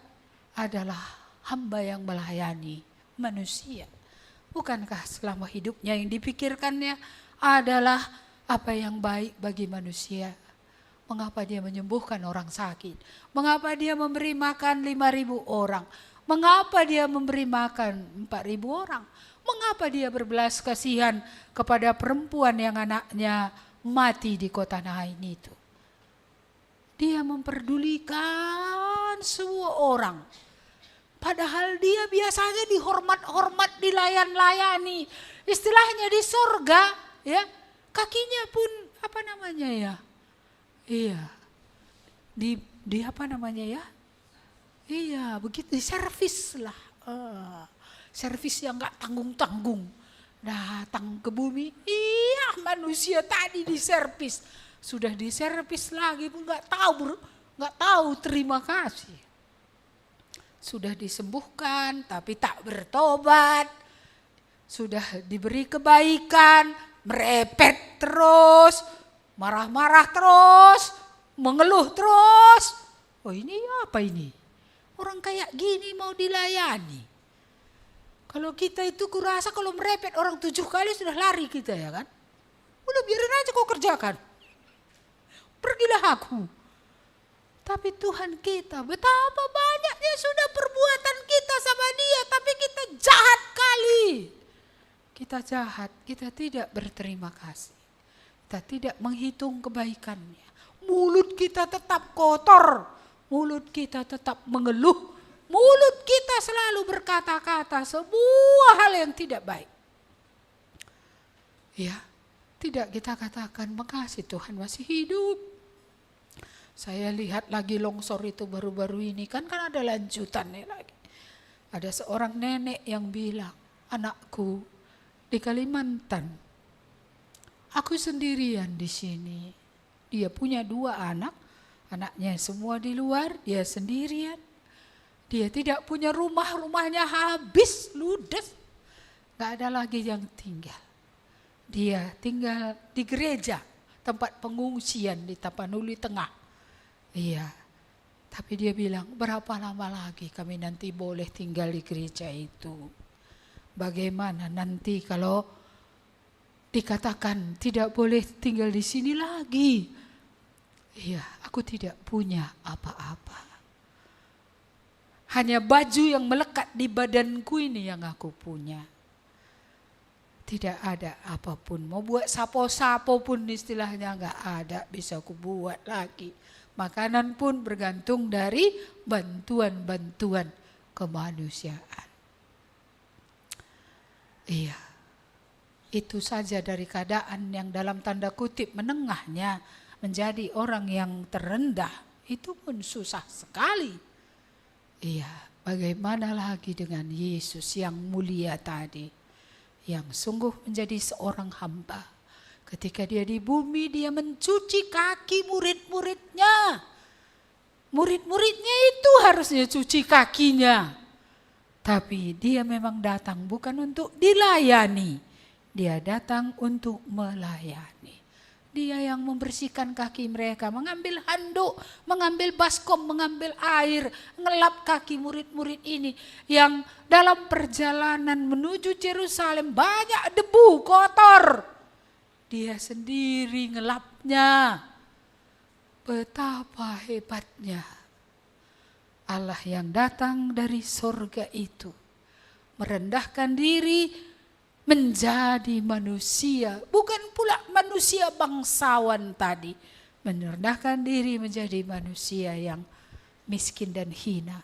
adalah hamba yang melayani manusia. Bukankah selama hidupnya yang dipikirkannya adalah apa yang baik bagi manusia? Mengapa dia menyembuhkan orang sakit? Mengapa dia memberi makan 5.000 orang? Mengapa dia memberi makan 4.000 orang? Mengapa dia berbelas kasihan kepada perempuan yang anaknya mati di kota Nain itu? Dia memperdulikan semua orang. Padahal dia biasanya dihormat-hormat, dilayan-layani. Istilahnya di surga, ya. Kakinya pun apa namanya ya? Iya. Di apa namanya ya? Iya, begitu diservis lah. Servis yang enggak tanggung-tanggung. Datang ke bumi, iya manusia tadi diservis. Sudah diservis lagi pun enggak tahu terima kasih. Sudah disembuhkan tapi tak bertobat. Sudah diberi kebaikan, merepet terus, marah-marah terus, mengeluh terus. Oh ini apa ini? Orang kayak gini mau dilayani. Kalau kita itu kurasa kalau merepet orang 7 kali sudah lari kita ya kan. Udah biarin aja kau kerjakan. Pergilah aku. Tapi Tuhan kita betapa banyaknya sudah perbuatan kita sama dia. Tapi kita jahat kali. Kita jahat, kita tidak berterima kasih. Kita tidak menghitung kebaikannya. Mulut kita tetap kotor. Mulut kita tetap mengeluh. Mulut kita selalu berkata-kata sebuah hal yang tidak baik. Ya, tidak kita katakan makasih Tuhan masih hidup. Saya lihat lagi longsor itu baru-baru ini kan ada lanjutannya lagi. Ada seorang nenek yang bilang, anakku di Kalimantan, aku sendirian di sini. Dia punya 2 anak, anaknya semua di luar, dia sendirian. Dia tidak punya rumah, rumahnya habis, ludes. Gak ada lagi yang tinggal. Dia tinggal di gereja, tempat pengungsian di Tapanuli Tengah. Iya, tapi dia bilang berapa lama lagi kami nanti boleh tinggal di gereja itu. Bagaimana nanti kalau dikatakan tidak boleh tinggal di sini lagi. Iya, aku tidak punya apa-apa. Hanya baju yang melekat di badanku ini yang aku punya. Tidak ada apapun. Mau buat sapo-sapo pun istilahnya gak ada bisa aku buat lagi. Makanan pun bergantung dari bantuan-bantuan kemanusiaan. Iya, itu saja dari keadaan yang dalam tanda kutip menengahnya menjadi orang yang terendah. Itu pun susah sekali. Iya, bagaimana lagi dengan Yesus yang mulia tadi. Yang sungguh menjadi seorang hamba. Ketika dia di bumi, dia mencuci kaki murid-muridnya. Murid-muridnya itu harusnya cuci kakinya. Tapi dia memang datang bukan untuk dilayani. Dia datang untuk melayani. Dia yang membersihkan kaki mereka, mengambil handuk, mengambil baskom, mengambil air, ngelap kaki murid-murid ini. Yang dalam perjalanan menuju Yerusalem banyak debu kotor. Dia sendiri ngelapnya. Betapa hebatnya Allah yang datang dari sorga itu. Merendahkan diri menjadi manusia. Bukan pula manusia bangsawan tadi. Merendahkan diri menjadi manusia yang miskin dan hina.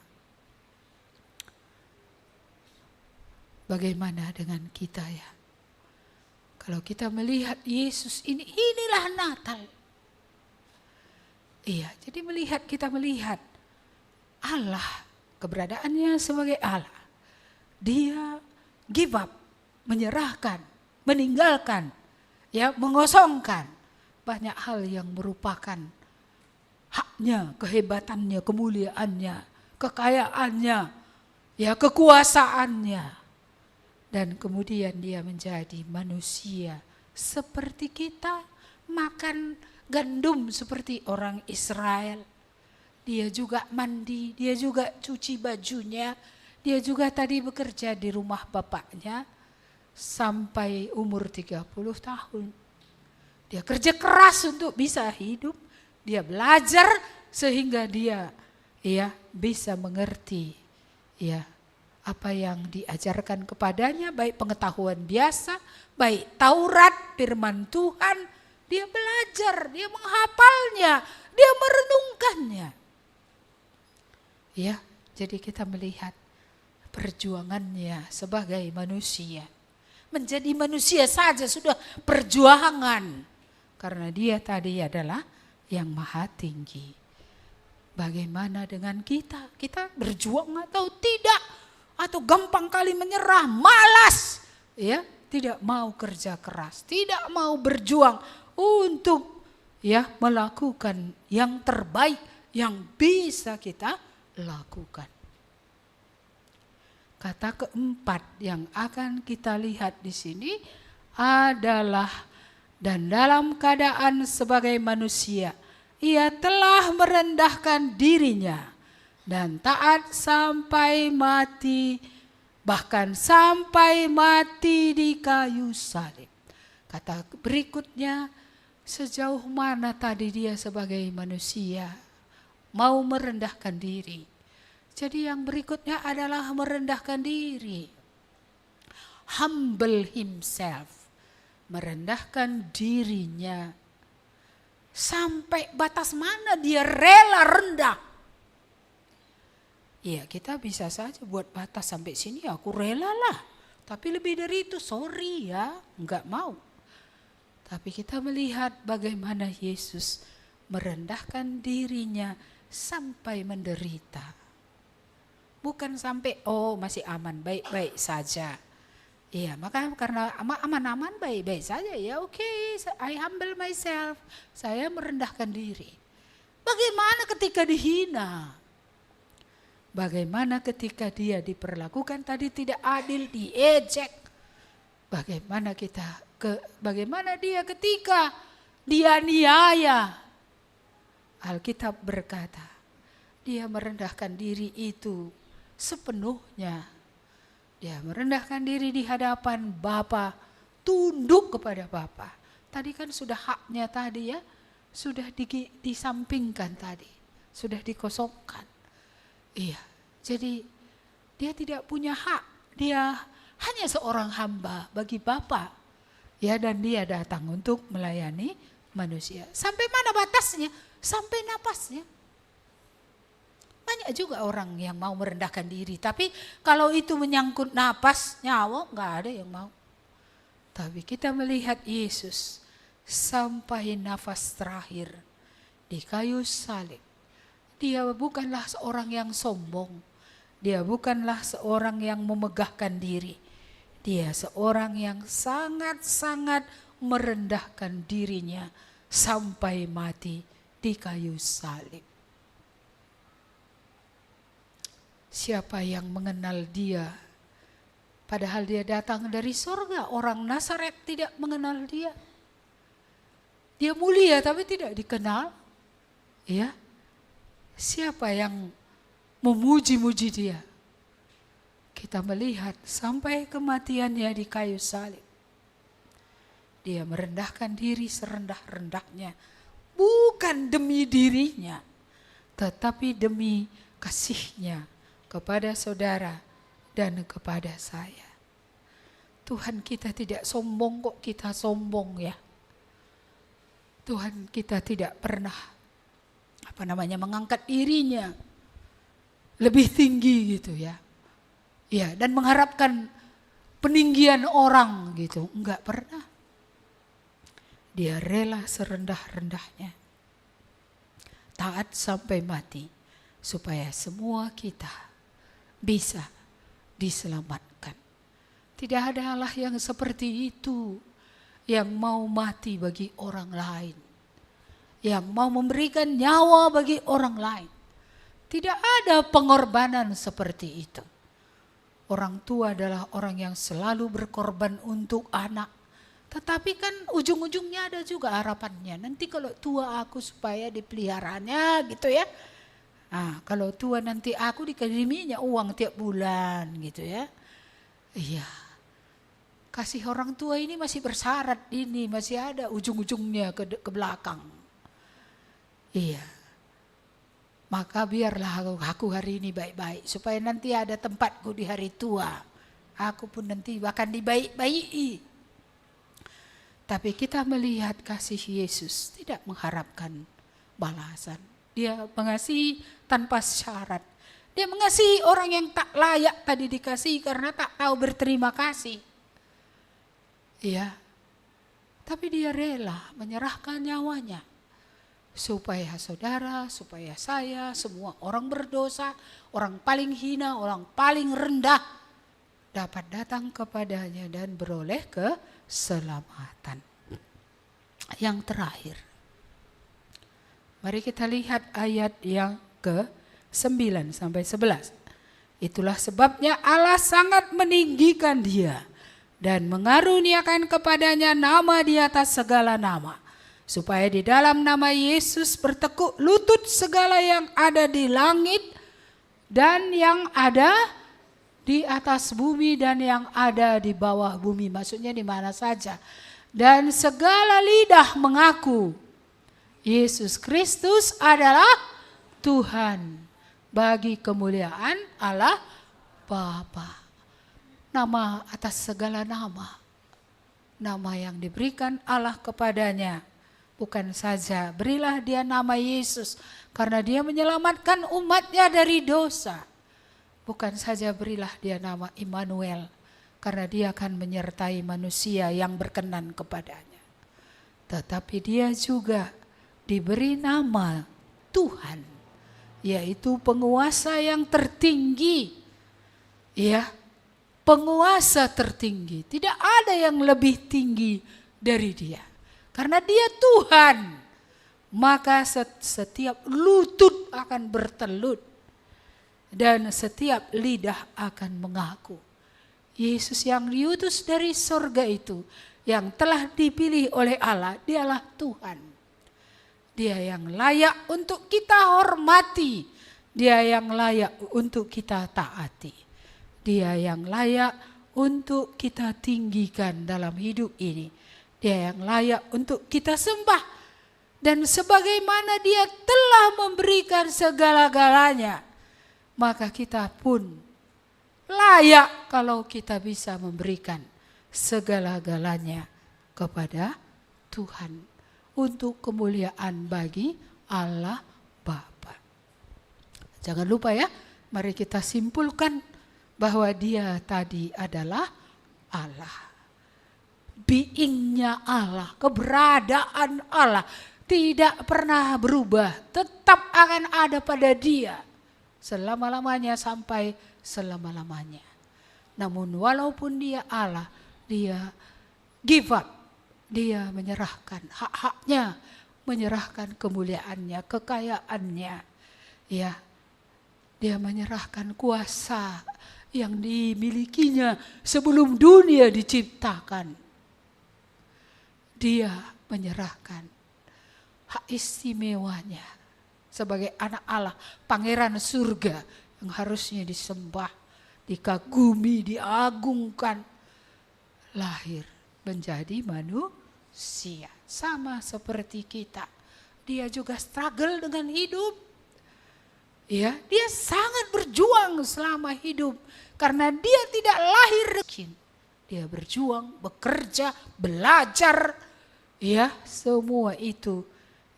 Bagaimana dengan kita ya? Kalau kita melihat Yesus ini, inilah Natal. Iya, jadi kita melihat Allah, keberadaannya sebagai Allah. Dia give up, menyerahkan, meninggalkan, ya, mengosongkan banyak hal yang merupakan haknya, kehebatannya, kemuliaannya, kekayaannya, ya, kekuasaannya. Dan kemudian dia menjadi manusia seperti kita, makan gandum seperti orang Israel. Dia juga mandi, dia juga cuci bajunya, dia juga tadi bekerja di rumah bapaknya sampai umur 30 tahun. Dia kerja keras untuk bisa hidup, dia belajar sehingga dia bisa mengerti apa yang diajarkan kepadanya, baik pengetahuan biasa, baik Taurat, firman Tuhan, dia belajar, dia menghafalnya, dia merenungkannya. Ya, jadi kita melihat perjuangannya sebagai manusia. Menjadi manusia saja sudah perjuangan, karena dia tadi adalah yang maha tinggi. Bagaimana dengan kita? Kita berjuang atau tidak? Atau gampang kali menyerah, malas, ya, tidak mau kerja keras, tidak mau berjuang untuk melakukan yang terbaik yang bisa kita lakukan. Kata keempat yang akan kita lihat di sini adalah dan dalam keadaan sebagai manusia, ia telah merendahkan dirinya dan taat sampai mati, bahkan sampai mati di kayu salib. Kata berikutnya, sejauh mana tadi dia sebagai manusia mau merendahkan diri. Jadi yang berikutnya adalah merendahkan diri. Humble himself, merendahkan dirinya. Sampai batas mana dia rela rendah. Ya, kita bisa saja buat batas sampai sini, aku rela lah. Tapi lebih dari itu, sorry ya, enggak mau. Tapi kita melihat bagaimana Yesus merendahkan dirinya sampai menderita. Bukan sampai, oh masih aman, baik-baik saja. Iya, maka karena aman-aman baik-baik saja ya, oke, I humble myself. Saya merendahkan diri. Bagaimana ketika dihina? Bagaimana ketika dia diperlakukan tadi tidak adil, diejek? Bagaimana dia ketika dianiaya? Alkitab berkata, dia merendahkan diri itu sepenuhnya. Dia merendahkan diri di hadapan Bapa, tunduk kepada Bapa. Tadi kan sudah haknya tadi ya, sudah disampingkan tadi, sudah dikosongkan. Iya, jadi dia tidak punya hak, dia hanya seorang hamba bagi Bapa. Ya, dan dia datang untuk melayani manusia. Sampai mana batasnya? Sampai napasnya. Banyak juga orang yang mau merendahkan diri, tapi kalau itu menyangkut napas, nyawa, nggak ada yang mau. Tapi kita melihat Yesus sampai nafas terakhir di kayu salib. Dia bukanlah seorang yang sombong, dia bukanlah seorang yang memegahkan diri. Dia seorang yang sangat-sangat merendahkan dirinya sampai mati di kayu salib. Siapa yang mengenal dia? Padahal dia datang dari surga. Orang Nazaret tidak mengenal dia. Dia mulia tapi tidak dikenal. Ya. Siapa yang memuji-muji dia? Kita melihat sampai kematiannya di kayu salib. Dia merendahkan diri serendah-rendahnya. Bukan demi dirinya, tetapi demi kasihnya kepada saudara dan kepada saya. Tuhan kita tidak sombong kok kita sombong ya. Tuhan kita tidak pernah mengangkat dirinya lebih tinggi gitu ya. Ya, dan mengharapkan peninggian orang gitu, enggak pernah. Dia rela serendah-rendahnya. Taat sampai mati supaya semua kita bisa diselamatkan. Tidak ada Allah yang seperti itu, yang mau mati bagi orang lain, yang mau memberikan nyawa bagi orang lain. Tidak ada pengorbanan seperti itu. Orang tua adalah orang yang selalu berkorban untuk anak. Tetapi kan ujung-ujungnya ada juga harapannya. Nanti kalau tua aku supaya dipeliharanya gitu ya. Nah, kalau tua nanti aku dikasihnya uang tiap bulan gitu ya. Iya. Kasih orang tua ini masih bersyarat ini, masih ada ujung-ujungnya ke belakang. Iya. Maka biarlah aku hari ini baik-baik supaya nanti ada tempatku di hari tua. Aku pun nanti bahkan dibaik-baiki. Tapi kita melihat kasih Yesus tidak mengharapkan balasan. Dia mengasihi tanpa syarat. Dia mengasihi orang yang tak layak tadi dikasihi karena tak tahu berterima kasih. Iya. Tapi dia rela menyerahkan nyawanya. Supaya saudara, supaya saya, semua orang berdosa, orang paling hina, orang paling rendah dapat datang kepadanya dan beroleh keselamatan. Yang terakhir, mari kita lihat ayat yang ke-9 sampai 11. Itulah sebabnya Allah sangat meninggikan dia dan mengaruniakan kepadanya nama di atas segala nama, supaya di dalam nama Yesus bertekuk lutut segala yang ada di langit dan yang ada di atas bumi dan yang ada di bawah bumi. Maksudnya di mana saja. Dan segala lidah mengaku Yesus Kristus adalah Tuhan bagi kemuliaan Allah Bapa. Nama atas segala nama. Nama yang diberikan Allah kepadanya. Bukan saja berilah dia nama Yesus karena dia menyelamatkan umatnya dari dosa. Bukan saja berilah dia nama Immanuel karena dia akan menyertai manusia yang berkenan kepadanya. Tetapi dia juga diberi nama Tuhan, yaitu penguasa yang tertinggi. Ya, penguasa tertinggi. Tidak ada yang lebih tinggi dari dia. Karena dia Tuhan, maka setiap lutut akan bertelut dan setiap lidah akan mengaku. Yesus yang diutus dari sorga itu, yang telah dipilih oleh Allah, dialah Tuhan. Dia yang layak untuk kita hormati, dia yang layak untuk kita taati, dia yang layak untuk kita tinggikan dalam hidup ini. Dia yang layak untuk kita sembah. Dan sebagaimana dia telah memberikan segala-galanya, maka kita pun layak kalau kita bisa memberikan segala-galanya kepada Tuhan untuk kemuliaan bagi Allah Bapa. Jangan lupa ya, mari kita simpulkan bahwa dia tadi adalah Allah. Being-nya Allah, keberadaan Allah tidak pernah berubah, tetap akan ada pada dia selama-lamanya sampai selama-lamanya. Namun walaupun dia Allah, dia give up, dia menyerahkan hak-haknya, menyerahkan kemuliaannya, kekayaannya. Ya, dia menyerahkan kuasa yang dimilikinya sebelum dunia diciptakan. Dia menyerahkan hak istimewanya sebagai anak Allah, pangeran surga yang harusnya disembah, dikagumi, diagungkan, lahir menjadi manusia sama seperti kita. Dia juga struggle dengan hidup. Ya, dia sangat berjuang selama hidup karena dia tidak lahir. Dia berjuang, bekerja, belajar, ya, semua itu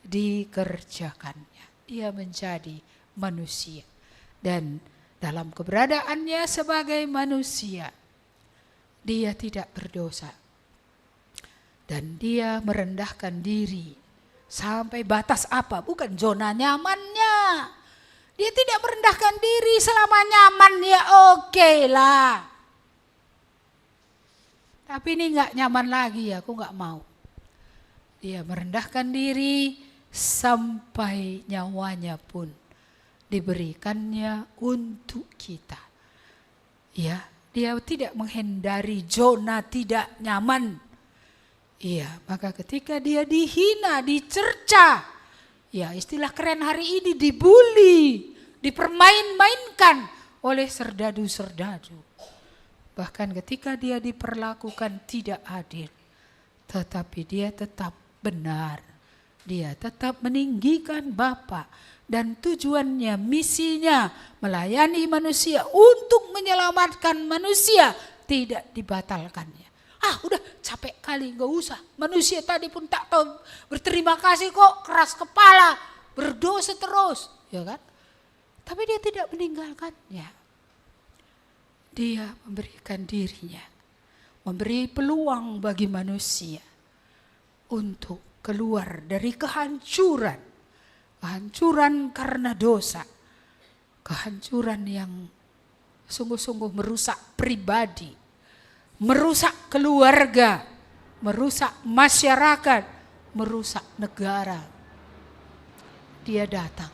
dikerjakannya. Dia menjadi manusia. Dan dalam keberadaannya sebagai manusia, dia tidak berdosa. Dan dia merendahkan diri sampai batas apa? Bukan zona nyamannya. Dia tidak merendahkan diri selama nyaman, ya oke lah. Tapi ini gak nyaman lagi, aku gak mau. Dia merendahkan diri sampai nyawanya pun diberikannya untuk kita. Ya, dia tidak menghindari zona tidak nyaman. Iya, maka ketika dia dihina, dicerca, ya istilah keren hari ini, dibully, dipermain-mainkan oleh serdadu-serdadu. Bahkan ketika dia diperlakukan tidak adil, tetapi dia tetap benar. Dia tetap meninggikan Bapa dan tujuannya, misinya melayani manusia untuk menyelamatkan manusia tidak dibatalkannya. Udah capek kali, gak usah. Manusia tadi pun tak tahu berterima kasih kok, keras kepala, berdosa terus, ya kan? Tapi dia tidak meninggalkannya. Dia memberikan dirinya, memberi peluang bagi manusia untuk keluar dari kehancuran. Kehancuran karena dosa. Kehancuran yang sungguh-sungguh merusak pribadi, merusak keluarga, merusak masyarakat, merusak negara. Dia datang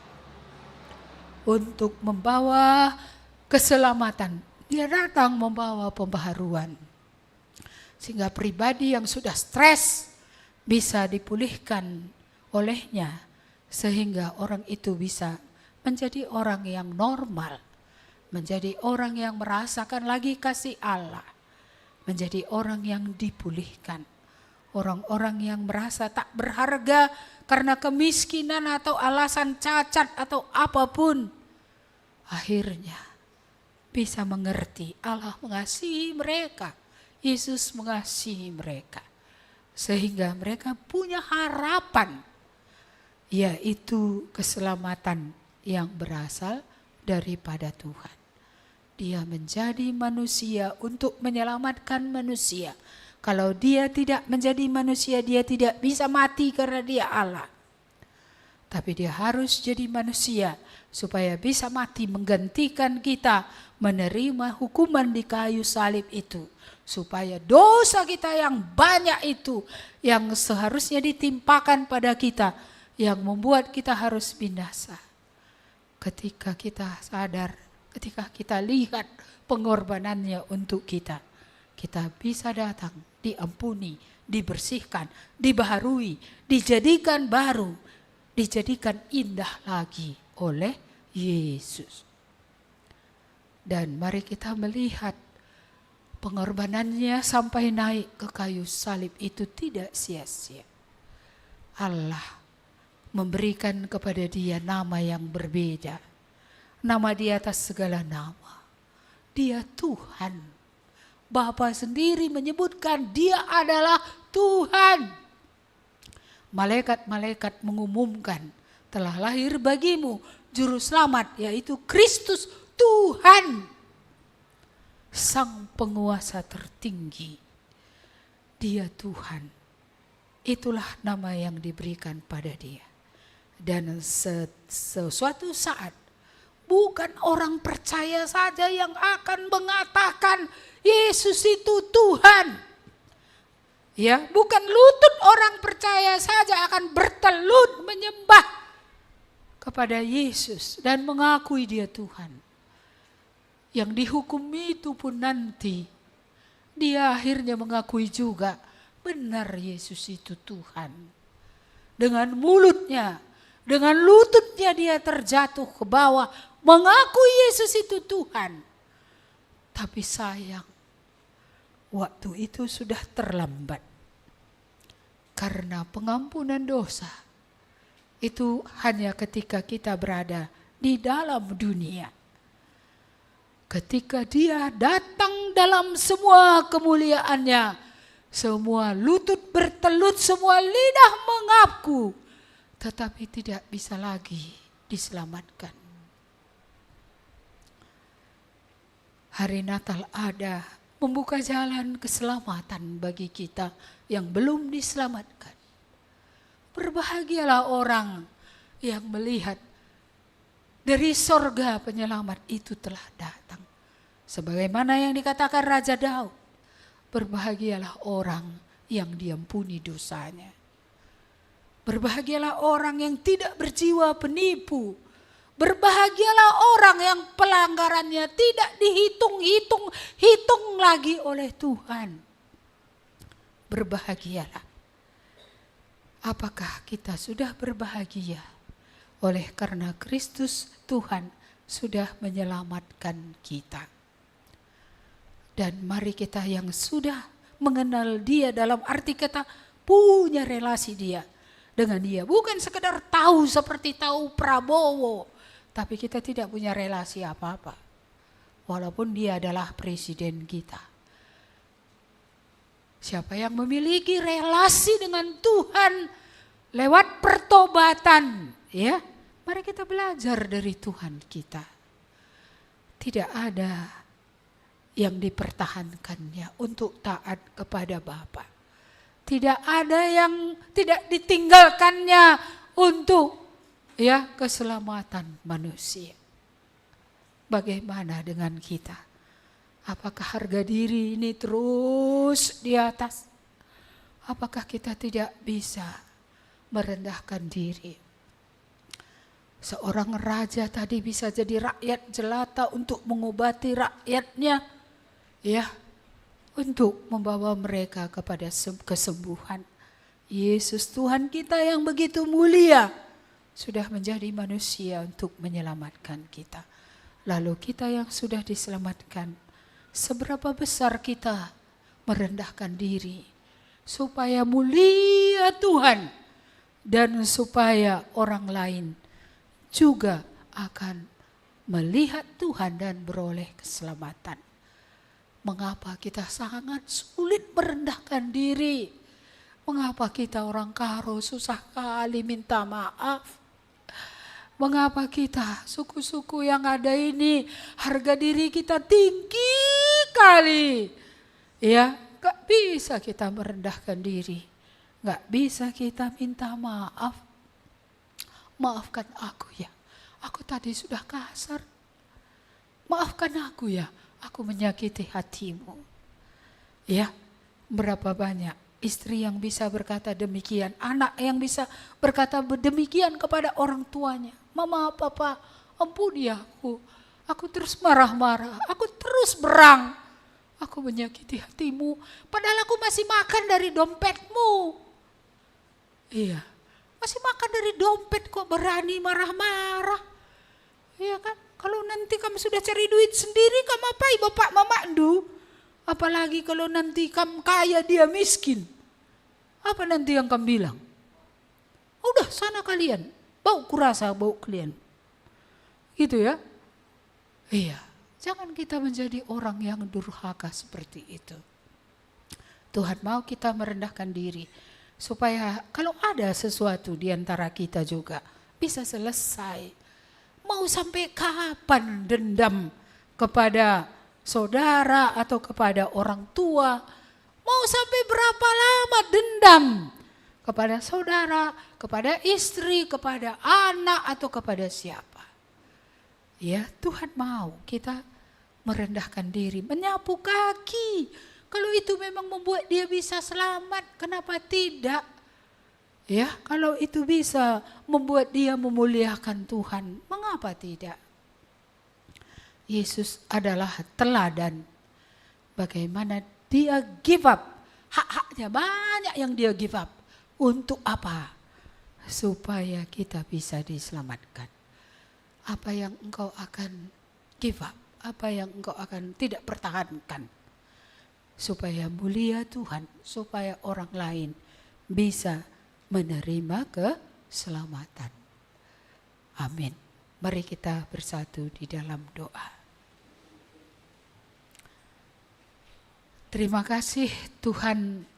untuk membawa keselamatan. Dia datang membawa pembaharuan. Sehingga pribadi yang sudah stres, bisa dipulihkan olehnya, sehingga orang itu bisa menjadi orang yang normal, menjadi orang yang merasakan lagi kasih Allah, menjadi orang yang dipulihkan. Orang-orang yang merasa tak berharga karena kemiskinan atau alasan cacat atau apapun, akhirnya bisa mengerti Allah mengasihi mereka, Yesus mengasihi mereka, sehingga mereka punya harapan, yaitu keselamatan yang berasal daripada Tuhan. Dia menjadi manusia untuk menyelamatkan manusia. Kalau dia tidak menjadi manusia, dia tidak bisa mati karena dia Allah. Tapi dia harus jadi manusia supaya bisa mati menggantikan kita menerima hukuman di kayu salib itu. Supaya dosa kita yang banyak itu, yang seharusnya ditimpakan pada kita, yang membuat kita harus binasa. Ketika kita sadar, ketika kita lihat pengorbanannya untuk kita, kita bisa datang, diampuni, dibersihkan, dibaharui, dijadikan baru, dijadikan indah lagi oleh Yesus. Dan mari kita melihat pengorbanannya sampai naik ke kayu salib itu tidak sia-sia. Allah memberikan kepada dia nama yang berbeda. Nama di atas segala nama. Dia Tuhan. Bapa sendiri menyebutkan dia adalah Tuhan. Malaikat-malaikat mengumumkan, telah lahir bagimu juru selamat, yaitu Kristus Tuhan. Sang penguasa tertinggi. Dia Tuhan. Itulah nama yang diberikan pada dia. Dan sesuatu saat, bukan orang percaya saja yang akan mengatakan Yesus itu Tuhan. Ya, bukan lutut orang percaya saja akan bertelut menyembah kepada Yesus dan mengakui dia Tuhan. Yang dihukum itu pun nanti dia akhirnya mengakui juga benar Yesus itu Tuhan. Dengan mulutnya, dengan lututnya dia terjatuh ke bawah mengakui Yesus itu Tuhan. Tapi sayang, waktu itu sudah terlambat. Karena pengampunan dosa itu hanya ketika kita berada di dalam dunia. Ketika dia datang dalam semua kemuliaannya, semua lutut bertelut, semua lidah mengaku, tetapi tidak bisa lagi diselamatkan. Hari Natal ada membuka jalan keselamatan bagi kita yang belum diselamatkan. Berbahagialah orang yang melihat dari sorga penyelamat itu telah datang. Sebagaimana yang dikatakan Raja Daud, berbahagialah orang yang diampuni dosanya. Berbahagialah orang yang tidak berjiwa penipu. Berbahagialah orang yang pelanggarannya tidak dihitung lagi oleh Tuhan. Berbahagialah. Apakah kita sudah berbahagia? Oleh karena Kristus Tuhan sudah menyelamatkan kita. Dan mari kita yang sudah mengenal dia dalam arti kata punya relasi dia dengan dia. Bukan sekedar tahu seperti tahu Prabowo. Tapi kita tidak punya relasi apa-apa. Walaupun dia adalah presiden kita. Siapa yang memiliki relasi dengan Tuhan lewat pertobatan, ya, mari kita belajar dari Tuhan kita. Tidak ada yang dipertahankannya untuk taat kepada Bapa. Tidak ada yang tidak ditinggalkannya untuk keselamatan manusia. Bagaimana dengan kita? Apakah harga diri ini terus di atas? Apakah kita tidak bisa merendahkan diri? Seorang raja tadi bisa jadi rakyat jelata untuk mengobati rakyatnya, untuk membawa mereka kepada kesembuhan. Yesus Tuhan kita yang begitu mulia sudah menjadi manusia untuk menyelamatkan kita. Lalu kita yang sudah diselamatkan, seberapa besar kita merendahkan diri supaya mulia Tuhan dan supaya orang lain juga akan melihat Tuhan dan beroleh keselamatan. Mengapa kita sangat sulit merendahkan diri? Mengapa kita orang karo susah kali minta maaf? Mengapa kita suku-suku yang ada ini harga diri kita tinggi kali? Ya, gak bisa kita merendahkan diri. Gak bisa kita minta maaf. Maafkan aku ya, aku tadi sudah kasar. Maafkan aku ya, aku menyakiti hatimu. Ya, berapa banyak istri yang bisa berkata demikian, anak yang bisa berkata demikian kepada orang tuanya. Mama, papa, ampuni aku terus marah-marah, aku terus berang. Aku menyakiti hatimu, padahal aku masih makan dari dompetmu. Iya, masih makan dari dompet kok berani marah-marah. Iya kan, kalau nanti kamu sudah cari duit sendiri, kamu apai bapak mama ndu? Apalagi kalau nanti kamu kaya dia miskin. Apa nanti yang kamu bilang? Udah sana kalian, bau kurasa bau kalian. Gitu ya. Iya, jangan kita menjadi orang yang durhaka seperti itu. Tuhan mau kita merendahkan diri supaya kalau ada sesuatu di antara kita juga bisa selesai. Mau sampai kapan dendam kepada saudara atau kepada orang tua? Mau sampai berapa lama dendam kepada saudara, kepada istri, kepada anak atau kepada siapa? Ya, Tuhan mau kita merendahkan diri, menyapu kaki. Kalau itu memang membuat dia bisa selamat, kenapa tidak? Ya, kalau itu bisa membuat dia memuliakan Tuhan, mengapa tidak? Yesus adalah teladan bagaimana dia give up. Hak-haknya banyak yang dia give up. Untuk apa? Supaya kita bisa diselamatkan. Apa yang engkau akan give up? Apa yang engkau akan tidak pertahankan? Supaya mulia Tuhan, supaya orang lain bisa menerima keselamatan. Amin. Mari kita bersatu di dalam doa. Terima kasih Tuhan,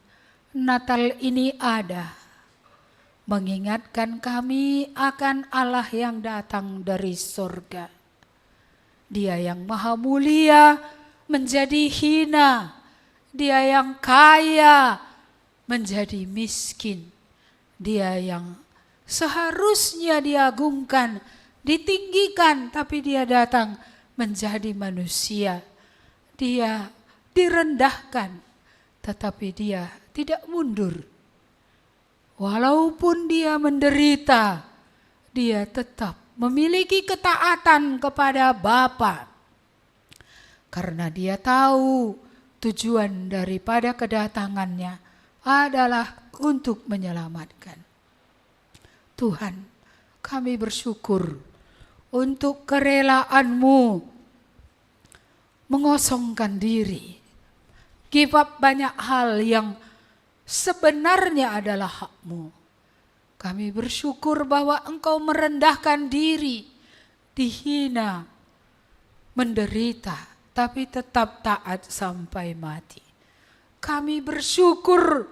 Natal ini ada mengingatkan kami akan Allah yang datang dari surga. Dia yang maha mulia menjadi hina, dia yang kaya menjadi miskin, dia yang seharusnya diagungkan, ditinggikan, tapi dia datang menjadi manusia. Dia direndahkan, tetapi dia tidak mundur. Walaupun dia menderita, dia tetap memiliki ketaatan kepada Bapa. Karena dia tahu tujuan daripada kedatangannya adalah untuk menyelamatkan. Tuhan, kami bersyukur untuk kerelaanmu mengosongkan diri. Give up banyak hal yang sebenarnya adalah hakmu. Kami bersyukur bahwa engkau merendahkan diri, dihina, menderita, tapi tetap taat sampai mati. Kami bersyukur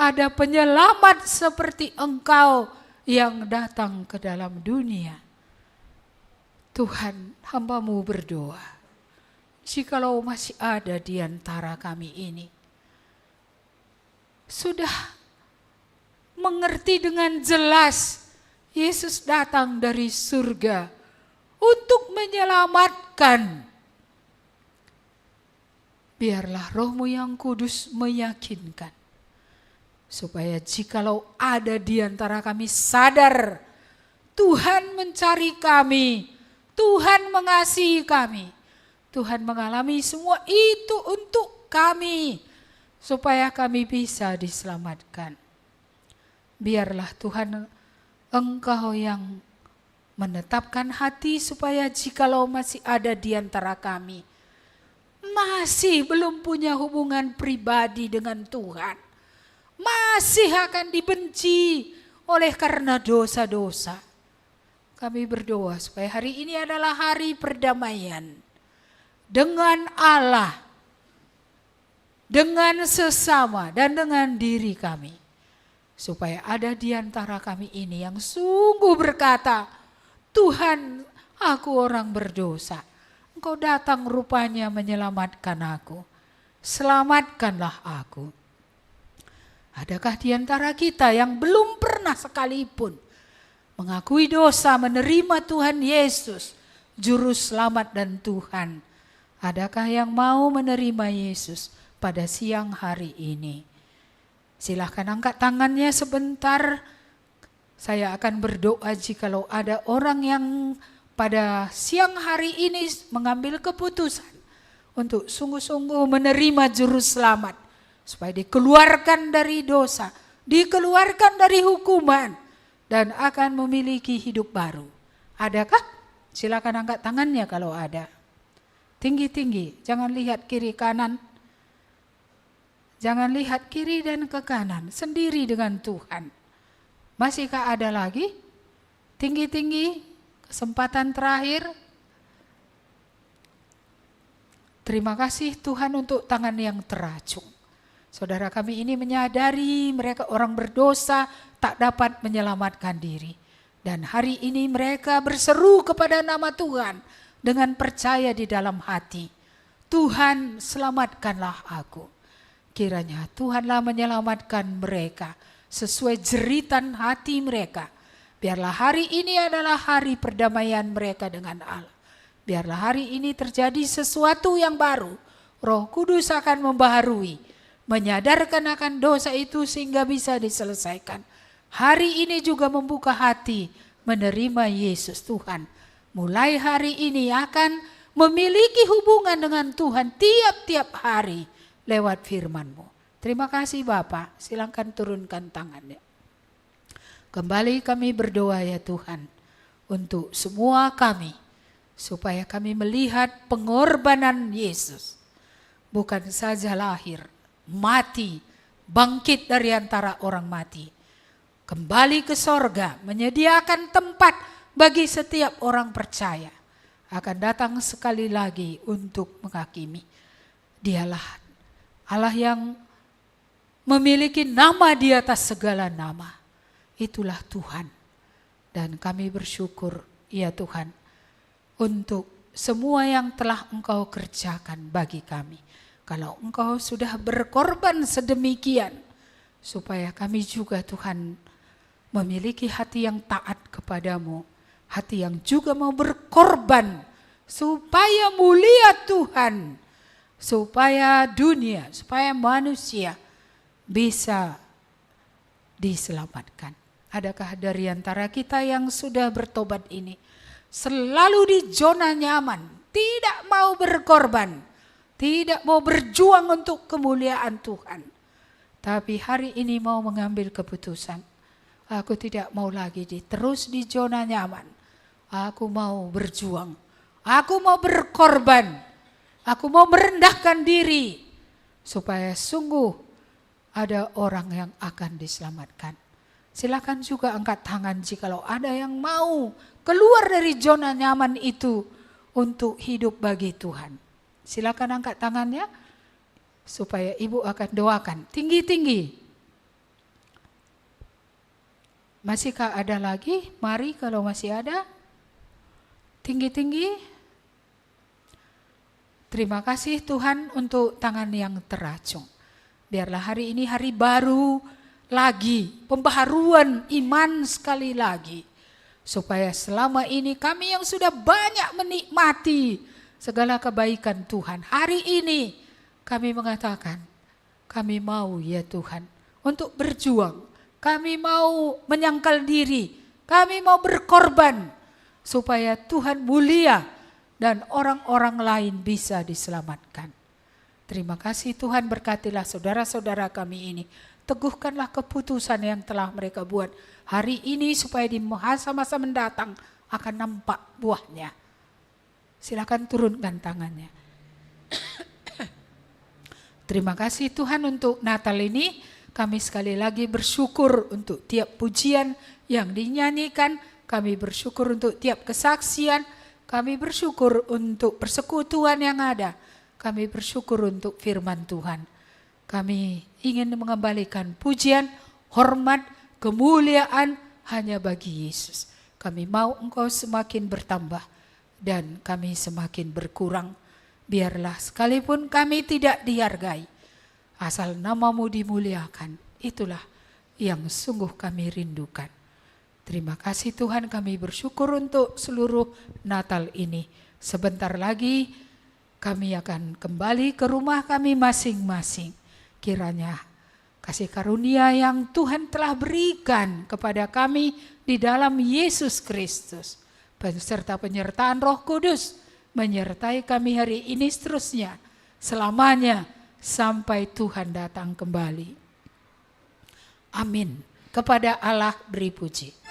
ada penyelamat seperti engkau yang datang ke dalam dunia. Tuhan, hamba-Mu berdoa, jikalau masih ada di antara kami ini, sudah mengerti dengan jelas Yesus datang dari surga untuk menyelamatkan. Biarlah Roh-Mu yang kudus meyakinkan, supaya jikalau ada di antara kami sadar Tuhan mencari kami, Tuhan mengasihi kami, Tuhan mengalami semua itu untuk kami, supaya kami bisa diselamatkan. Biarlah Tuhan Engkau yang menetapkan hati supaya jikalau masih ada di antara kami, masih belum punya hubungan pribadi dengan Tuhan, masih akan dibenci oleh karena dosa-dosa. Kami berdoa supaya hari ini adalah hari perdamaian dengan Allah, dengan sesama, dan dengan diri kami. Supaya ada di antara kami ini yang sungguh berkata, Tuhan, aku orang berdosa. Engkau datang rupanya menyelamatkan aku. Selamatkanlah aku. Adakah di antara kita yang belum pernah sekalipun mengakui dosa, menerima Tuhan Yesus, Juru Selamat dan Tuhan? Adakah yang mau menerima Yesus pada siang hari ini? Silahkan angkat tangannya sebentar. Saya akan berdoa jikalau ada orang yang pada siang hari ini mengambil keputusan untuk sungguh-sungguh menerima Juru Selamat, supaya dikeluarkan dari dosa, dikeluarkan dari hukuman, dan akan memiliki hidup baru. Adakah? Silakan angkat tangannya kalau ada. Tinggi-tinggi, jangan lihat kiri kanan. Jangan lihat kiri dan ke kanan, sendiri dengan Tuhan. Masihkah ada lagi? Tinggi-tinggi, kesempatan terakhir. Terima kasih Tuhan untuk tangan yang teracung. Saudara kami ini menyadari mereka orang berdosa tak dapat menyelamatkan diri. Dan hari ini mereka berseru kepada nama Tuhan dengan percaya di dalam hati. Tuhan, selamatkanlah aku. Kiranya Tuhanlah menyelamatkan mereka sesuai jeritan hati mereka. Biarlah hari ini adalah hari perdamaian mereka dengan Allah. Biarlah hari ini terjadi sesuatu yang baru. Roh Kudus akan membaharui, menyadarkan akan dosa itu sehingga bisa diselesaikan. Hari ini juga membuka hati menerima Yesus Tuhan. Mulai hari ini akan memiliki hubungan dengan Tuhan tiap-tiap hari lewat firman-Mu. Terima kasih Bapak, silakan turunkan tangannya. Kembali kami berdoa ya Tuhan, untuk semua kami, supaya kami melihat pengorbanan Yesus. Bukan saja lahir, mati, bangkit dari antara orang mati. Kembali ke sorga, menyediakan tempat bagi setiap orang percaya. Akan datang sekali lagi untuk menghakimi. Dialah Allah yang memiliki nama di atas segala nama. Itulah Tuhan. Dan kami bersyukur ya Tuhan untuk semua yang telah Engkau kerjakan bagi kami. Kalau Engkau sudah berkorban sedemikian, supaya kami juga Tuhan memiliki hati yang taat kepadamu. Hati yang juga mau berkorban supaya mulia Tuhan. Supaya dunia, supaya manusia bisa diselamatkan. Adakah dari antara kita yang sudah bertobat ini selalu di zona nyaman, tidak mau berkorban, tidak mau berjuang untuk kemuliaan Tuhan, tapi hari ini mau mengambil keputusan, aku tidak mau lagi terus di zona nyaman, aku mau berjuang, aku mau berkorban. Aku mau merendahkan diri supaya sungguh ada orang yang akan diselamatkan. Silakan juga angkat tangan jikalau ada yang mau keluar dari zona nyaman itu untuk hidup bagi Tuhan. Silakan angkat tangannya supaya Ibu akan doakan tinggi-tinggi. Masihkah ada lagi? Mari kalau masih ada. Tinggi-tinggi. Terima kasih Tuhan untuk tangan yang teracung. Biarlah hari ini hari baru lagi, pembaharuan iman sekali lagi. Supaya selama ini kami yang sudah banyak menikmati segala kebaikan Tuhan, hari ini kami mengatakan, kami mau ya Tuhan untuk berjuang. Kami mau menyangkal diri, kami mau berkorban supaya Tuhan mulia dan orang-orang lain bisa diselamatkan. Terima kasih Tuhan, berkatilah saudara-saudara kami ini. teguhkanlah keputusan yang telah mereka buat hari ini supaya di masa-masa mendatang akan nampak buahnya. Silakan turunkan tangannya. Terima kasih Tuhan untuk Natal ini. Kami sekali lagi bersyukur untuk tiap pujian yang dinyanyikan. Kami bersyukur untuk tiap kesaksian. Kami bersyukur untuk persekutuan yang ada. Kami bersyukur untuk firman Tuhan. Kami ingin mengembalikan pujian, hormat, kemuliaan hanya bagi Yesus. Kami mau Engkau semakin bertambah dan kami semakin berkurang. Biarlah sekalipun kami tidak dihargai, asal nama-Mu dimuliakan. Itulah yang sungguh kami rindukan. Terima kasih Tuhan, kami bersyukur untuk seluruh Natal ini. Sebentar lagi kami akan kembali ke rumah kami masing-masing. Kiranya kasih karunia yang Tuhan telah berikan kepada kami di dalam Yesus Kristus, beserta penyertaan Roh Kudus, menyertai kami hari ini seterusnya, selamanya sampai Tuhan datang kembali. Amin. Kepada Allah beri puji.